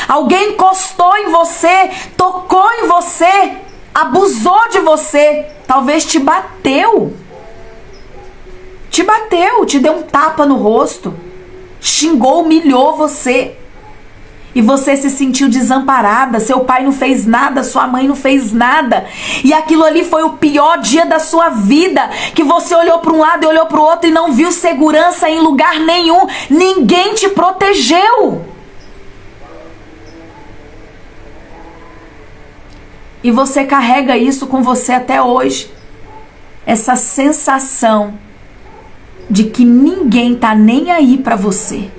Alguém encostou em você, tocou em você, abusou de você, talvez te bateu. Te deu um tapa no rosto, xingou, humilhou você. E você se sentiu desamparada, seu pai não fez nada, sua mãe não fez nada. E aquilo ali foi o pior dia da sua vida, que você olhou para um lado e olhou para o outro e não viu segurança em lugar nenhum. Ninguém te protegeu. E você carrega isso com você até hoje. Essa sensação de que ninguém tá nem aí para você.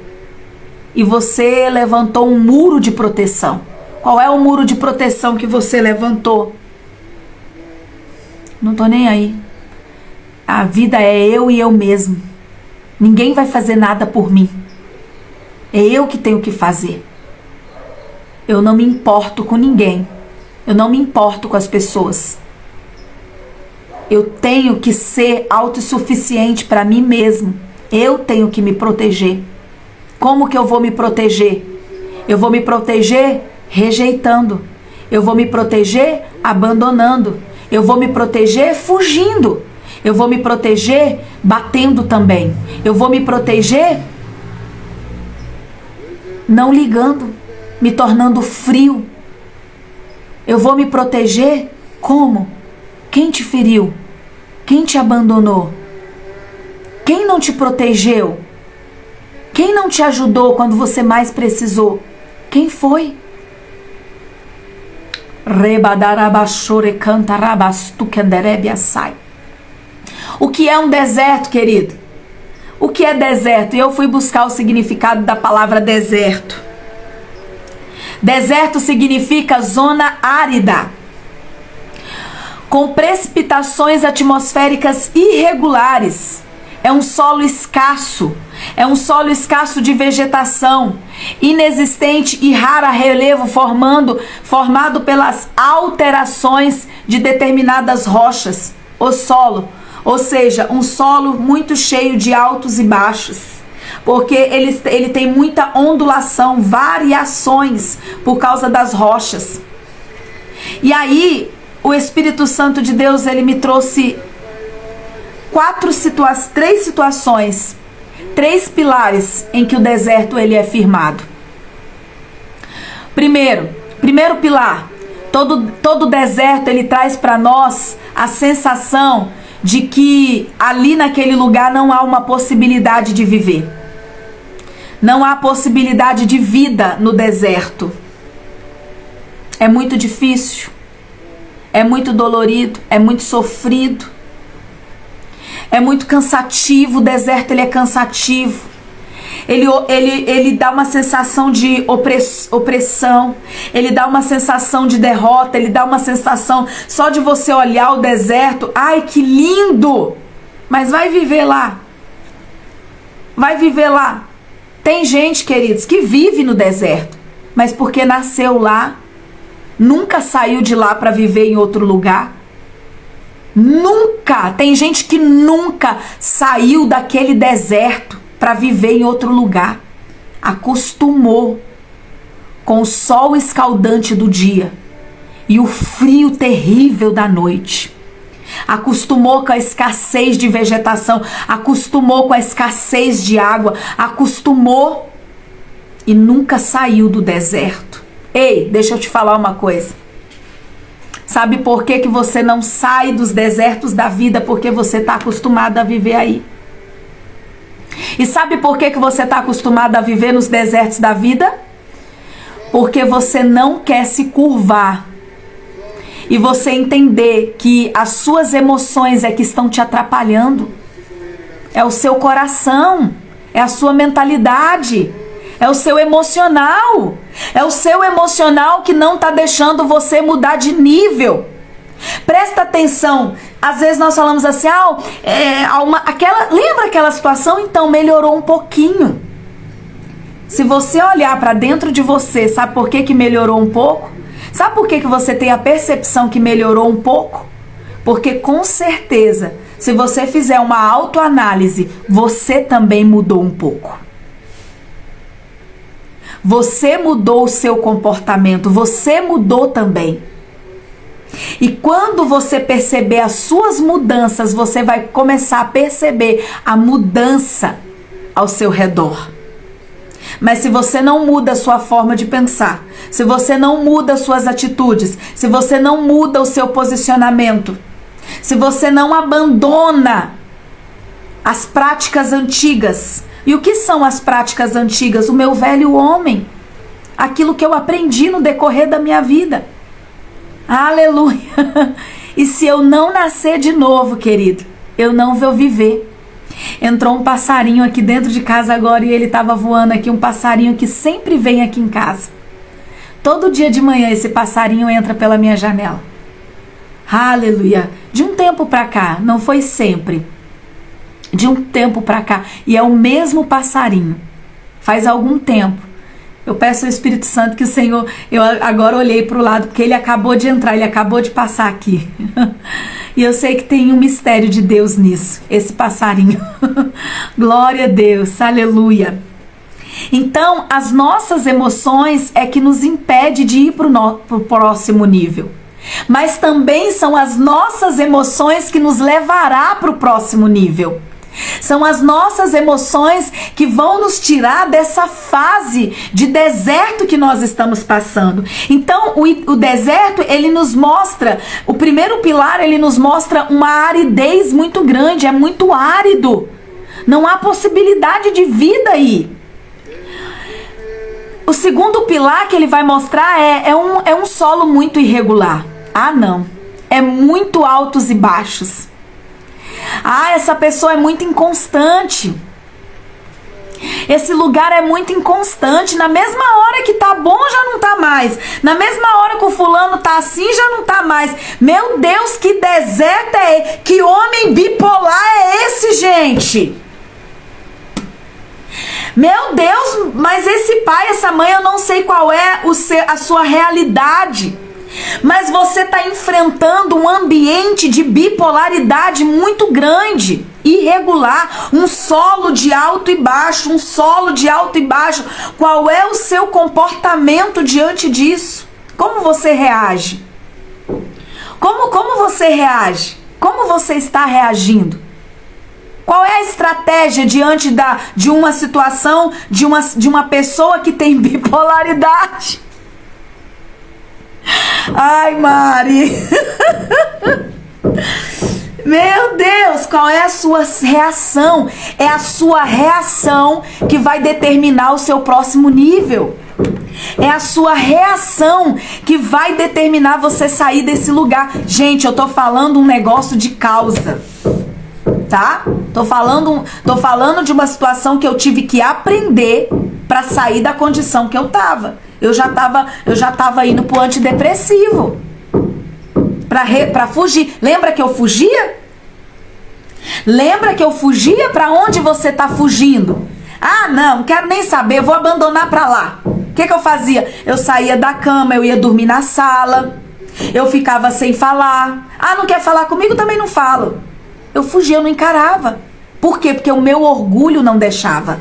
E você levantou um muro de proteção. Qual é o muro de proteção que você levantou? Não tô nem aí. A vida é eu e eu mesmo. Ninguém vai fazer nada por mim. É eu que tenho que fazer. Eu não me importo com ninguém. Eu não me importo com as pessoas. Eu tenho que ser autossuficiente para mim mesmo. Eu tenho que me proteger. Como que eu vou me proteger? Eu vou me proteger rejeitando. Eu vou me proteger abandonando. Eu vou me proteger fugindo. Eu vou me proteger batendo também. Eu vou me proteger não ligando, me tornando frio. Eu vou me proteger como? Quem te feriu? Quem te abandonou? Quem não te protegeu? Quem não te ajudou quando você mais precisou? Quem foi? O que é um deserto, querido? O que é deserto? E eu fui buscar o significado da palavra deserto. Deserto significa zona árida, com precipitações atmosféricas irregulares. É um solo escasso. É um solo escasso de vegetação, inexistente e rara relevo formado pelas alterações de determinadas rochas, o solo. Ou seja, um solo muito cheio de altos e baixos, porque ele tem muita ondulação, variações por causa das rochas. E aí, o Espírito Santo de Deus, ele me trouxe três situações, 3 pilares em que o deserto ele é firmado. Primeiro pilar, todo deserto ele traz para nós a sensação de que ali naquele lugar não há uma possibilidade de viver. Não há possibilidade de vida no deserto. É muito difícil, é muito dolorido, é muito sofrido. É muito cansativo, o deserto ele é cansativo. Ele dá uma sensação de opressão, ele dá uma sensação de derrota, ele dá uma sensação só de você olhar o deserto, ai que lindo, mas vai viver lá. Vai viver lá. Tem gente, queridos, que vive no deserto. mas porque nasceu lá, nunca saiu de lá para viver em outro lugar. Nunca! Tem gente que nunca saiu daquele deserto para viver em outro lugar. Acostumou com o sol escaldante do dia e o frio terrível da noite. Acostumou com a escassez de vegetação, acostumou com a escassez de água, acostumou e nunca saiu do deserto. Ei, deixa eu te falar uma coisa. Sabe por que você não sai dos desertos da vida? Porque você está acostumado a viver aí. E sabe por que você está acostumado a viver nos desertos da vida? Porque você não quer se curvar e você entender que as suas emoções é que estão te atrapalhando. É o seu coração, é a sua mentalidade, é o seu emocional. É o seu emocional que não está deixando você mudar de nível. Presta atenção. Às vezes nós falamos assim, lembra aquela situação? Então melhorou um pouquinho. Se você olhar para dentro de você, sabe por que melhorou um pouco? Sabe por que você tem a percepção que melhorou um pouco? Porque com certeza, se você fizer uma autoanálise, você também mudou um pouco. Você mudou o seu comportamento, você mudou também. E quando você perceber as suas mudanças, você vai começar a perceber a mudança ao seu redor. Mas se você não muda a sua forma de pensar, se você não muda as suas atitudes, se você não muda o seu posicionamento, se você não abandona as práticas antigas. E o que são as práticas antigas? O meu velho homem. Aquilo que eu aprendi no decorrer da minha vida. Aleluia! E se eu não nascer de novo, querido, eu não vou viver. Entrou um passarinho aqui dentro de casa agora e ele estava voando aqui, um passarinho que sempre vem aqui em casa. Todo dia de manhã esse passarinho entra pela minha janela. Aleluia! De um tempo pra cá, não foi sempre. De um tempo pra cá. E é o mesmo passarinho. Faz algum tempo. Eu peço ao Espírito Santo que o Senhor... Eu agora olhei pro lado porque ele acabou de entrar, ele acabou de passar aqui. E eu sei que tem um mistério de Deus nisso, esse passarinho. Glória a Deus, aleluia. Então, as nossas emoções é que nos impede de ir pro próximo nível. Mas também são as nossas emoções que nos levará pro próximo nível. São as nossas emoções que vão nos tirar dessa fase de deserto que nós estamos passando. Então, o deserto, ele nos mostra, o primeiro pilar, ele nos mostra uma aridez muito grande, é muito árido. Não há possibilidade de vida aí. O segundo pilar que ele vai mostrar é um solo muito irregular. Ah, não. É muito altos e baixos. Essa pessoa é muito inconstante. Esse lugar é muito inconstante. Na mesma hora que tá bom, já não tá mais. Na mesma hora que o fulano tá assim, já não tá mais. Meu Deus, que deserto é esse? Que homem bipolar é esse, gente? Meu Deus, mas esse pai, essa mãe, eu não sei qual é a sua realidade. Mas você está enfrentando um ambiente de bipolaridade muito grande, irregular, um solo de alto e baixo, um solo de alto e baixo. Qual é o seu comportamento diante disso? Como você reage? Como você reage? Como você está reagindo? Qual é a estratégia diante de uma situação, de uma pessoa que tem bipolaridade? Ai, Mari. Meu Deus, qual é a sua reação? É a sua reação que vai determinar o seu próximo nível. É a sua reação que vai determinar você sair desse lugar. Gente, eu tô falando um negócio de causa, tá? Tô falando de uma situação que eu tive que aprender para sair da condição que eu tava. Eu já tava indo pro antidepressivo. Pra fugir. Lembra que eu fugia? Lembra que eu fugia? Pra onde você tá fugindo? Ah, não quero nem saber, vou abandonar pra lá. O que eu fazia? Eu saía da cama, eu ia dormir na sala, eu ficava sem falar. Ah, não quer falar comigo? Também não falo. Eu fugia, eu não encarava. Por quê? Porque o meu orgulho não deixava.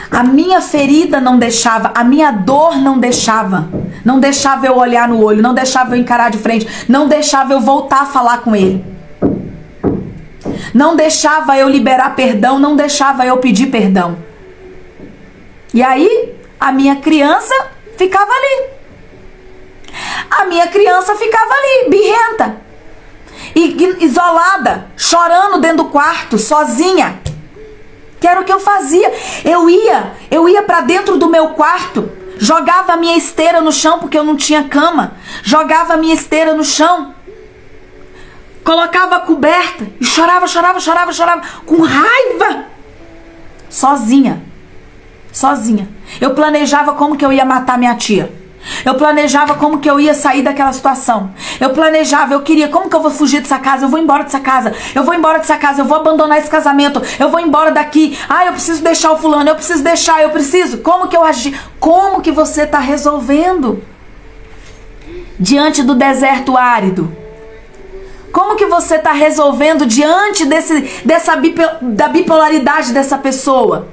A minha ferida não deixava, a minha dor não deixava. Não deixava eu olhar no olho, não deixava eu encarar de frente, não deixava eu voltar a falar com ele. Não deixava eu liberar perdão, não deixava eu pedir perdão. E aí, a minha criança ficava ali. A minha criança ficava ali, birrenta. Isolada, chorando dentro do quarto, sozinha. Que era o que eu fazia. Eu ia para dentro do meu quarto, jogava a minha esteira no chão porque eu não tinha cama. Jogava a minha esteira no chão. Colocava a coberta e chorava, com raiva. Sozinha. Eu planejava como que eu ia matar minha tia. Eu planejava como que eu ia sair daquela situação. Eu queria, como que eu vou fugir dessa casa? Eu vou embora dessa casa. Eu vou abandonar esse casamento. Eu vou embora daqui. Ah, eu preciso deixar o fulano. Eu preciso. Como que eu agi? Como que você está resolvendo? Diante do deserto árido. Como que você está resolvendo diante da bipolaridade dessa pessoa?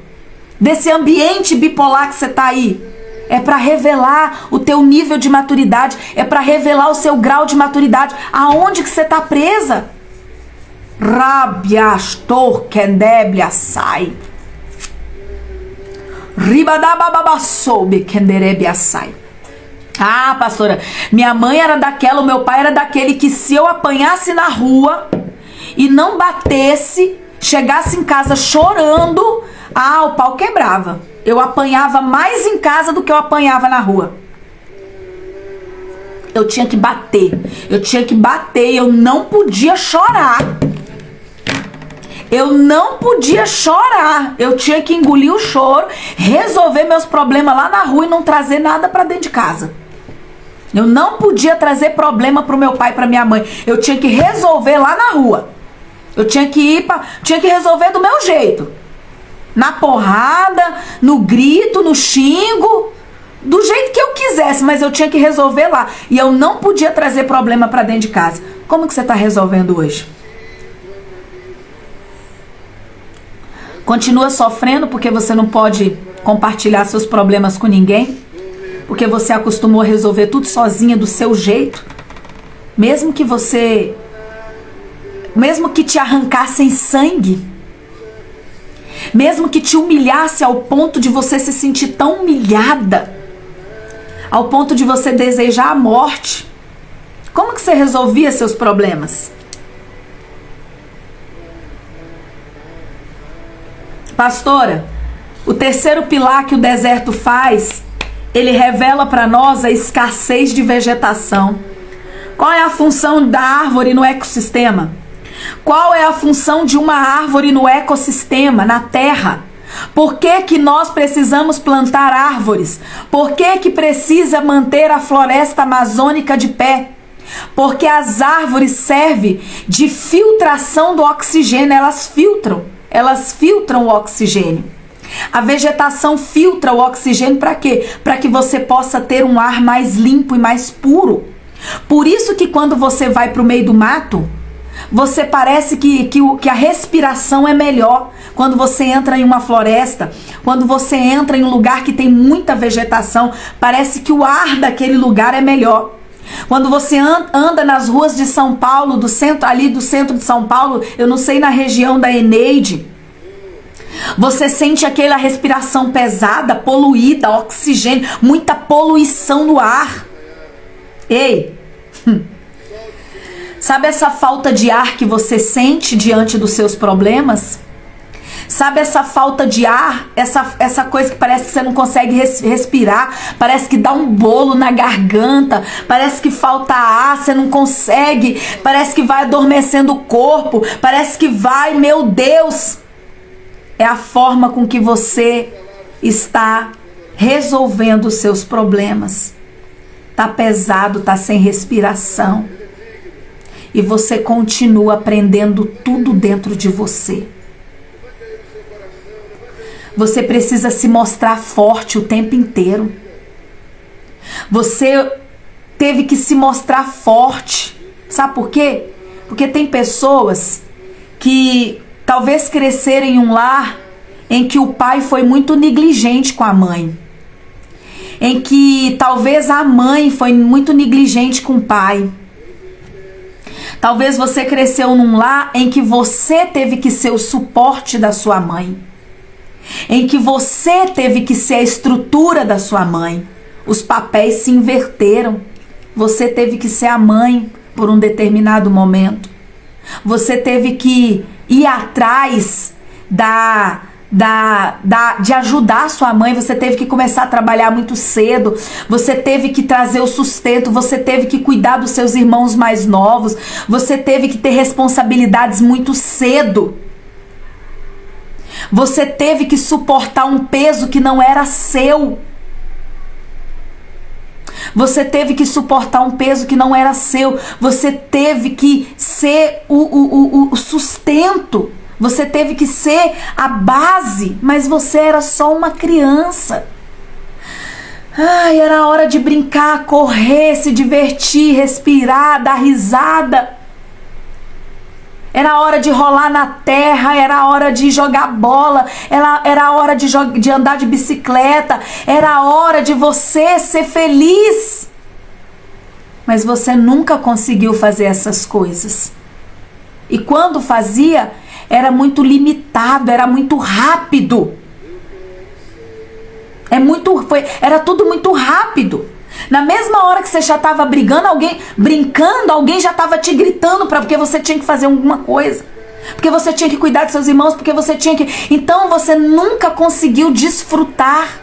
Desse ambiente bipolar que você está aí? É para revelar o teu nível de maturidade, é para revelar o seu grau de maturidade. Aonde que você está presa? Rabiastor kendeblia sai. Ribadababasobe kenderebia sai. Ah, pastora, minha mãe era daquela, o meu pai era daquele que se eu apanhasse na rua e não batesse, chegasse em casa chorando, o pau quebrava. Eu apanhava mais em casa do que eu apanhava na rua. Eu tinha que bater, eu não podia chorar. Eu tinha que engolir o choro, resolver meus problemas lá na rua e não trazer nada pra dentro de casa. Eu não podia trazer problema pro meu pai e pra minha mãe. Eu tinha que resolver lá na rua. Eu tinha que resolver do meu jeito. Na porrada, no grito, no xingo, do jeito que eu quisesse, mas eu tinha que resolver lá. E eu não podia trazer problema pra dentro de casa. Como que você tá resolvendo hoje? Continua sofrendo porque você não pode compartilhar seus problemas com ninguém? Porque você acostumou a resolver tudo sozinha do seu jeito? Mesmo que te arrancassem sangue, mesmo que te humilhasse ao ponto de você se sentir tão humilhada, ao ponto de você desejar a morte, como que você resolvia seus problemas? Pastora, o terceiro pilar que o deserto faz, ele revela para nós a escassez de vegetação. Qual é a função da árvore no ecossistema? Qual é a função de uma árvore no ecossistema, na terra? Por que nós precisamos plantar árvores? Por que precisa manter a floresta amazônica de pé? Porque as árvores servem de filtração do oxigênio, elas filtram o oxigênio. A vegetação filtra o oxigênio para quê? Para que você possa ter um ar mais limpo e mais puro. Por isso que quando você vai para o meio do mato, você parece que a respiração é melhor. Quando você entra em uma floresta, quando você entra em um lugar que tem muita vegetação, parece que o ar daquele lugar é melhor. Quando você anda nas ruas de São Paulo, do centro de São Paulo, eu não sei na região da Eneide, você sente aquela respiração pesada, poluída, oxigênio, muita poluição no ar. Ei, sabe essa falta de ar que você sente diante dos seus problemas? Sabe essa falta de ar, essa coisa que parece que você não consegue respirar, parece que dá um bolo na garganta, parece que falta ar, você não consegue, parece que vai adormecendo o corpo, parece que vai, meu Deus. É a forma com que você está resolvendo os seus problemas. Tá pesado, tá sem respiração. E você continua prendendo tudo dentro de você. Você precisa se mostrar forte o tempo inteiro. Você teve que se mostrar forte. Sabe por quê? Porque tem pessoas que talvez cresceram em um lar em que o pai foi muito negligente com a mãe. Em que talvez a mãe foi muito negligente com o pai. Talvez você cresceu num lar em que você teve que ser o suporte da sua mãe. Em que você teve que ser a estrutura da sua mãe. Os papéis se inverteram. Você teve que ser a mãe por um determinado momento. Você teve que ir atrás de ajudar a sua mãe. Você teve que começar a trabalhar muito cedo. Você teve que trazer o sustento. Você teve que cuidar dos seus irmãos mais novos. Você teve que ter responsabilidades muito cedo. Você teve que suportar um peso que não era seu. Você teve que suportar um peso que não era seu. Você teve que ser o sustento. Você teve que ser a base. Mas você era só uma criança. Ai, era hora de brincar, correr, se divertir, respirar, dar risada. Era hora de rolar na terra, era hora de jogar bola, era hora de andar de bicicleta, era hora de você ser feliz. Mas você nunca conseguiu fazer essas coisas. E quando fazia, era muito limitado, era muito rápido. Era tudo muito rápido. Na mesma hora que você já estava brincando, alguém já estava te gritando porque você tinha que fazer alguma coisa. Porque você tinha que cuidar dos seus irmãos, porque você tinha que... Então você nunca conseguiu desfrutar.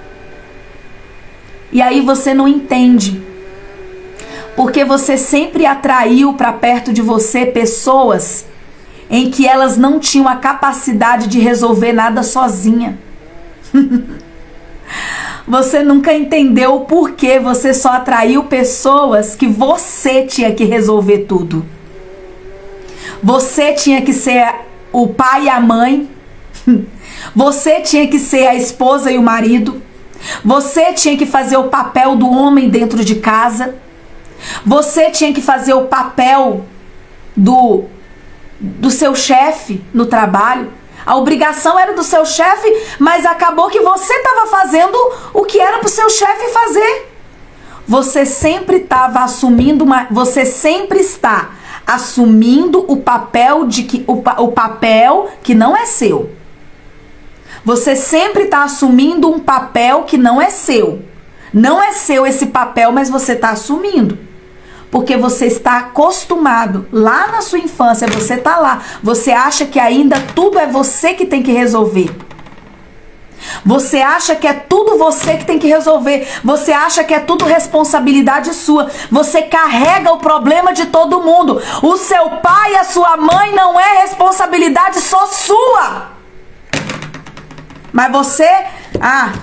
E aí você não entende. Porque você sempre atraiu para perto de você pessoas em que elas não tinham a capacidade de resolver nada sozinha. Você nunca entendeu o porquê você só atraiu pessoas que você tinha que resolver tudo. Você tinha que ser o pai e a mãe. Você tinha que ser a esposa e o marido. Você tinha que fazer o papel do homem dentro de casa. Você tinha que fazer o papel do seu chefe no trabalho. A obrigação era do seu chefe, mas acabou que você estava fazendo o que era para o seu chefe fazer. Você sempre estava assumindo você sempre está assumindo o papel o papel que não é seu. Você sempre está assumindo um papel que não é seu. Não é seu esse papel, mas você está assumindo. Porque você está acostumado, lá na sua infância, você está lá. Você acha que ainda tudo é você que tem que resolver. Você acha que é tudo você que tem que resolver. Você acha que é tudo responsabilidade sua. Você carrega o problema de todo mundo. O seu pai e a sua mãe não é responsabilidade só sua. Mas você...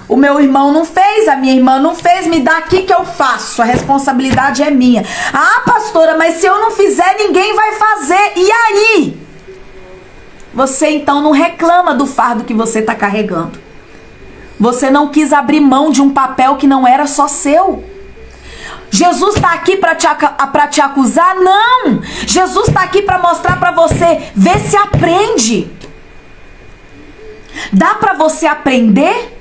o meu irmão não fez, a minha irmã não fez, me dá aqui que eu faço, a responsabilidade é minha. Pastora, mas se eu não fizer, ninguém vai fazer, e aí? Você então não reclama do fardo que você está carregando. Você não quis abrir mão de um papel que não era só seu. Jesus está aqui para te acusar? Não! Jesus está aqui para mostrar para você, vê se aprende. Dá para você aprender?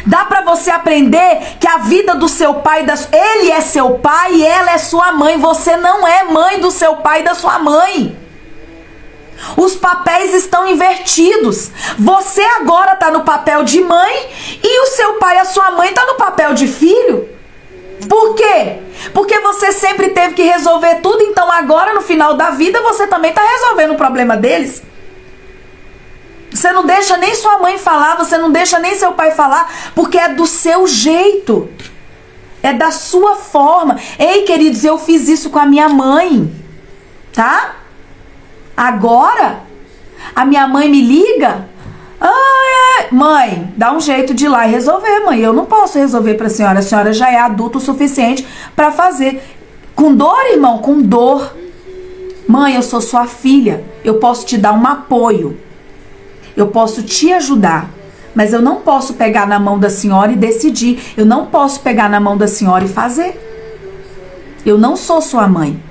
Dá para você aprender que a vida do seu pai, ele é seu pai e ela é sua mãe. Você não é mãe do seu pai e da sua mãe. Os papéis estão invertidos. Você agora está no papel de mãe e o seu pai e a sua mãe estão no papel de filho. Por quê? Porque você sempre teve que resolver tudo, então agora no final da vida você também está resolvendo o problema deles. Você não deixa nem sua mãe falar, você não deixa nem seu pai falar, porque é do seu jeito. É da sua forma. Ei, queridos, eu fiz isso com a minha mãe, tá? Agora, a minha mãe me liga. Mãe, dá um jeito de ir lá e resolver, mãe. Eu não posso resolver para a senhora já é adulto o suficiente para fazer. Com dor, irmão, com dor. Mãe, eu sou sua filha, eu posso te dar um apoio. Eu posso te ajudar, mas eu não posso pegar na mão da senhora e decidir. Eu não posso pegar na mão da senhora e fazer. Eu não sou sua mãe.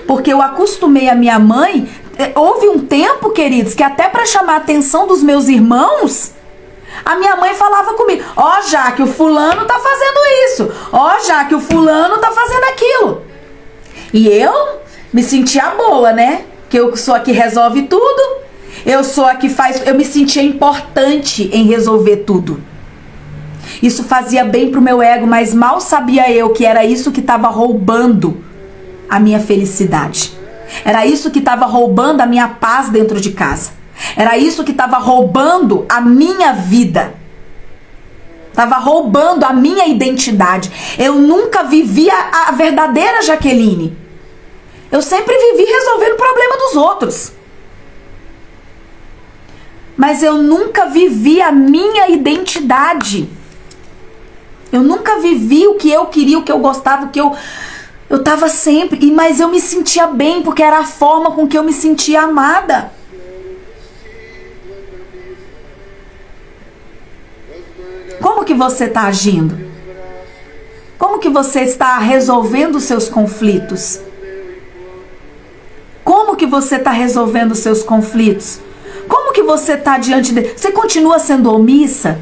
Porque eu acostumei a minha mãe. Houve um tempo, queridos, que até para chamar a atenção dos meus irmãos, a minha mãe falava comigo: ó, Jaque, o fulano tá fazendo isso. Ó, Jaque, o fulano tá fazendo aquilo. E eu me sentia boa, né? Que eu sou a que resolve tudo. Eu sou a que faz. Eu me sentia importante em resolver tudo. Isso fazia bem pro meu ego, mas mal sabia eu que era isso que estava roubando a minha felicidade. Era isso que estava roubando a minha paz dentro de casa. Era isso que estava roubando a minha vida. Estava roubando a minha identidade. Eu nunca vivi a verdadeira Jaqueline. Eu sempre vivi resolvendo o problema dos outros. Mas eu nunca vivi a minha identidade. Eu nunca vivi o que eu queria, o que eu gostava, o que eu tava sempre, mas eu me sentia bem, porque era a forma com que eu me sentia amada. Como que você está agindo? Como que você está resolvendo os seus conflitos? Como que você está resolvendo os seus conflitos? Como que você está diante de... Você continua sendo omissa?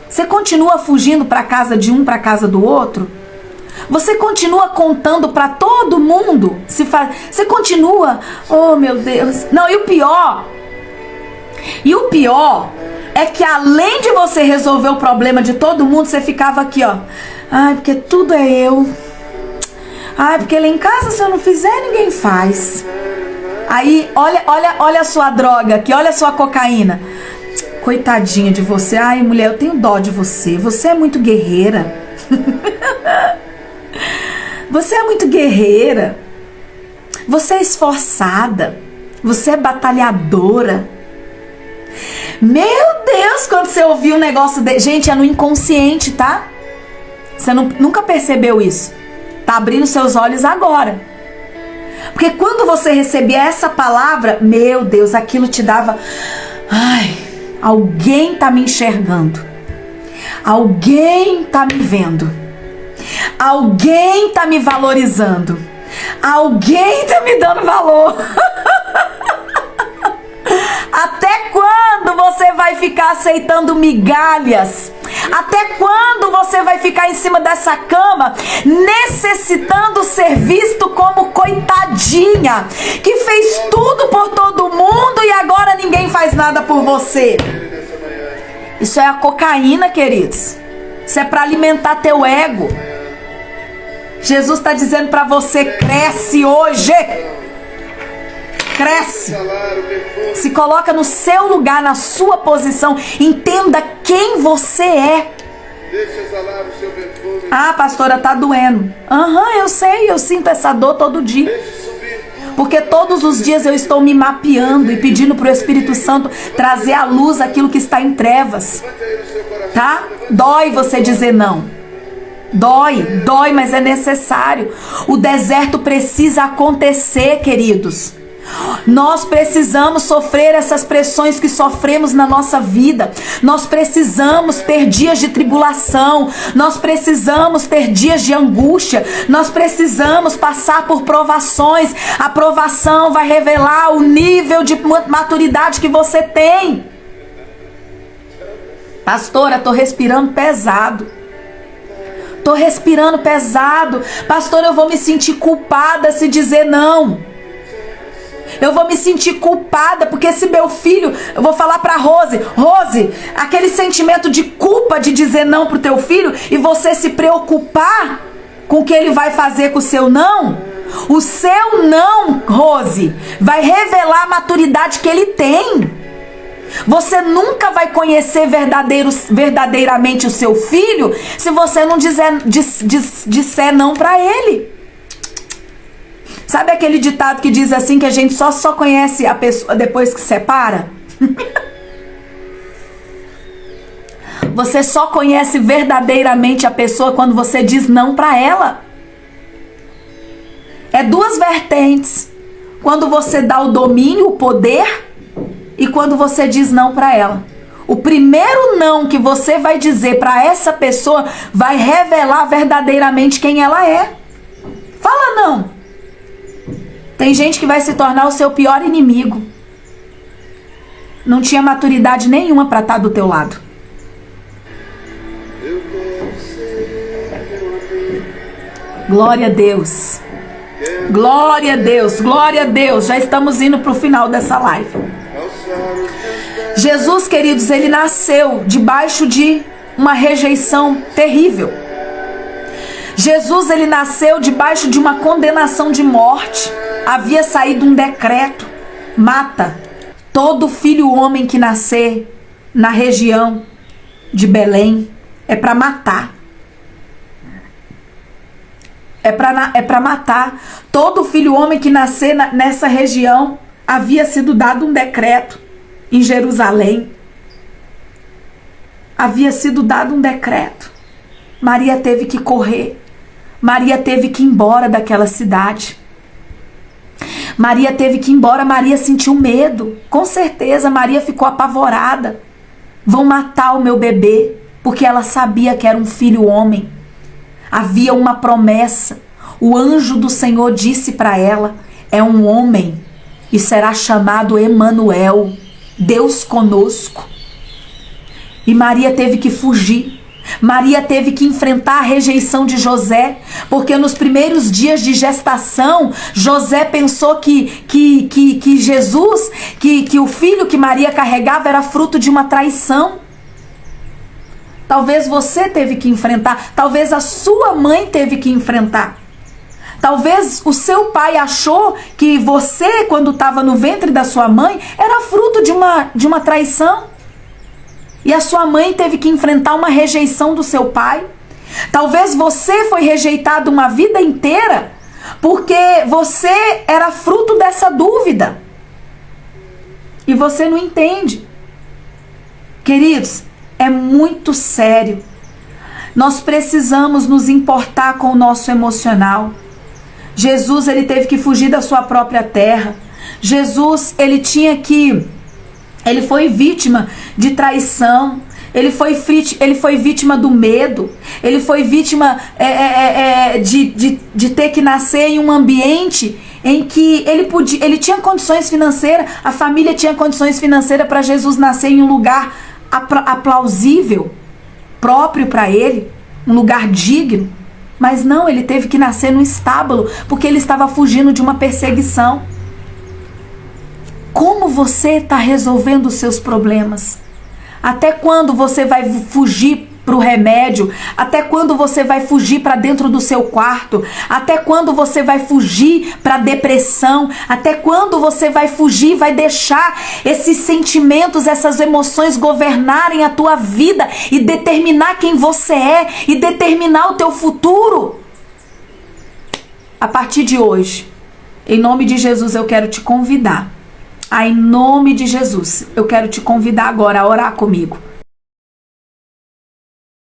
Você continua fugindo para casa de um, para casa do outro? Você continua contando para todo mundo? Você continua... Oh, meu Deus. Não, e o pior é que além de você resolver o problema de todo mundo, você ficava aqui, ó. Ai, porque tudo é eu. Ai, porque lá em casa, se eu não fizer, ninguém faz. Aí, olha a sua droga aqui, olha a sua cocaína. Coitadinha de você. Ai, mulher, eu tenho dó de você. Você é muito guerreira. Você é muito guerreira. Você é esforçada. Você é batalhadora. Meu Deus, quando você ouviu um negócio de... Gente, é no inconsciente, tá? Você nunca percebeu isso. Tá abrindo seus olhos agora. Porque quando você recebia essa palavra, meu Deus, aquilo te dava... Ai, alguém tá me enxergando. Alguém tá me vendo. Alguém tá me valorizando. Alguém tá me dando valor. Até quando você vai ficar aceitando migalhas? Até quando você vai ficar em cima dessa cama necessitando ser visto como coitadinha, que fez tudo por todo mundo e agora ninguém faz nada por você? Isso é a cocaína, queridos. Isso é para alimentar teu ego. Jesus está dizendo para você: cresce hoje. Cresce. Se coloca no seu lugar, na sua posição. Entenda quem você é. Ah, pastora, tá doendo. Eu sei, eu sinto essa dor todo dia. Porque todos os dias eu estou me mapeando e pedindo para o Espírito Santo trazer à luz aquilo que está em trevas. Tá? Dói você dizer não. Dói, mas é necessário. O deserto precisa acontecer, queridos. Nós precisamos sofrer essas pressões que sofremos na nossa vida. Nós precisamos ter dias de tribulação. Nós precisamos ter dias de angústia. Nós precisamos passar por provações. A provação vai revelar o nível de maturidade que você tem. Pastora, tô respirando pesado. Pastor, eu vou me sentir culpada se dizer não. Eu vou me sentir culpada porque se meu filho... Eu vou falar pra Rose, aquele sentimento de culpa de dizer não pro teu filho e você se preocupar com o que ele vai fazer com o seu não. O seu não, Rose, vai revelar a maturidade que ele tem. Você nunca vai conhecer verdadeiramente o seu filho se você não disser não pra ele. Sabe aquele ditado que diz assim, que a gente só conhece a pessoa depois que separa? Você só conhece verdadeiramente a pessoa quando você diz não pra ela. É duas vertentes. Quando você dá o domínio, o poder, e quando você diz não para ela. O primeiro não que você vai dizer para essa pessoa vai revelar verdadeiramente quem ela é. Fala não. Tem gente que vai se tornar o seu pior inimigo. Não tinha maturidade nenhuma para estar do teu lado. Glória a Deus. Glória a Deus. Glória a Deus. Já estamos indo para o final dessa live. Jesus, queridos, ele nasceu debaixo de uma rejeição terrível. Jesus, ele nasceu debaixo de uma condenação de morte. Havia saído um decreto: mata todo filho homem que nascer na região de Belém. É para matar. É para matar todo filho homem que nascer nessa região. Havia sido dado um decreto em Jerusalém. Havia sido dado um decreto. Maria teve que correr. Maria teve que ir embora daquela cidade. Maria teve que ir embora. Maria sentiu medo. Com certeza Maria ficou apavorada. Vão matar o meu bebê. Porque ela sabia que era um filho homem. Havia uma promessa. O anjo do Senhor disse para ela: é um homem e será chamado Emanuel, Deus conosco. E Maria teve que fugir. Maria teve que enfrentar a rejeição de José, porque nos primeiros dias de gestação, José pensou que Jesus, que o filho que Maria carregava era fruto de uma traição. Talvez você teve que enfrentar, talvez a sua mãe teve que enfrentar. Talvez o seu pai achou que você, quando estava no ventre da sua mãe, era fruto de uma traição. E a sua mãe teve que enfrentar uma rejeição do seu pai. Talvez você foi rejeitado uma vida inteira porque você era fruto dessa dúvida. E você não entende. Queridos, é muito sério. Nós precisamos nos importar com o nosso emocional. Jesus, ele teve que fugir da sua própria terra. Jesus, ele foi vítima de traição. Ele foi vítima do medo. Ele foi vítima de ter que nascer em um ambiente em que ele tinha condições financeiras. A família tinha condições financeiras para Jesus nascer em um lugar aplausível, próprio para ele, um lugar digno. Mas não, ele teve que nascer no estábulo, porque ele estava fugindo de uma perseguição. Como você está resolvendo os seus problemas? Até quando você vai fugir para o remédio? Até quando você vai fugir para dentro do seu quarto? Até quando você vai fugir para a depressão? Até quando você vai fugir, vai deixar esses sentimentos, essas emoções governarem a tua vida e determinar quem você é e determinar o teu futuro? A partir de hoje, em nome de Jesus, eu quero te convidar. Em nome de Jesus, eu quero te convidar agora a orar comigo.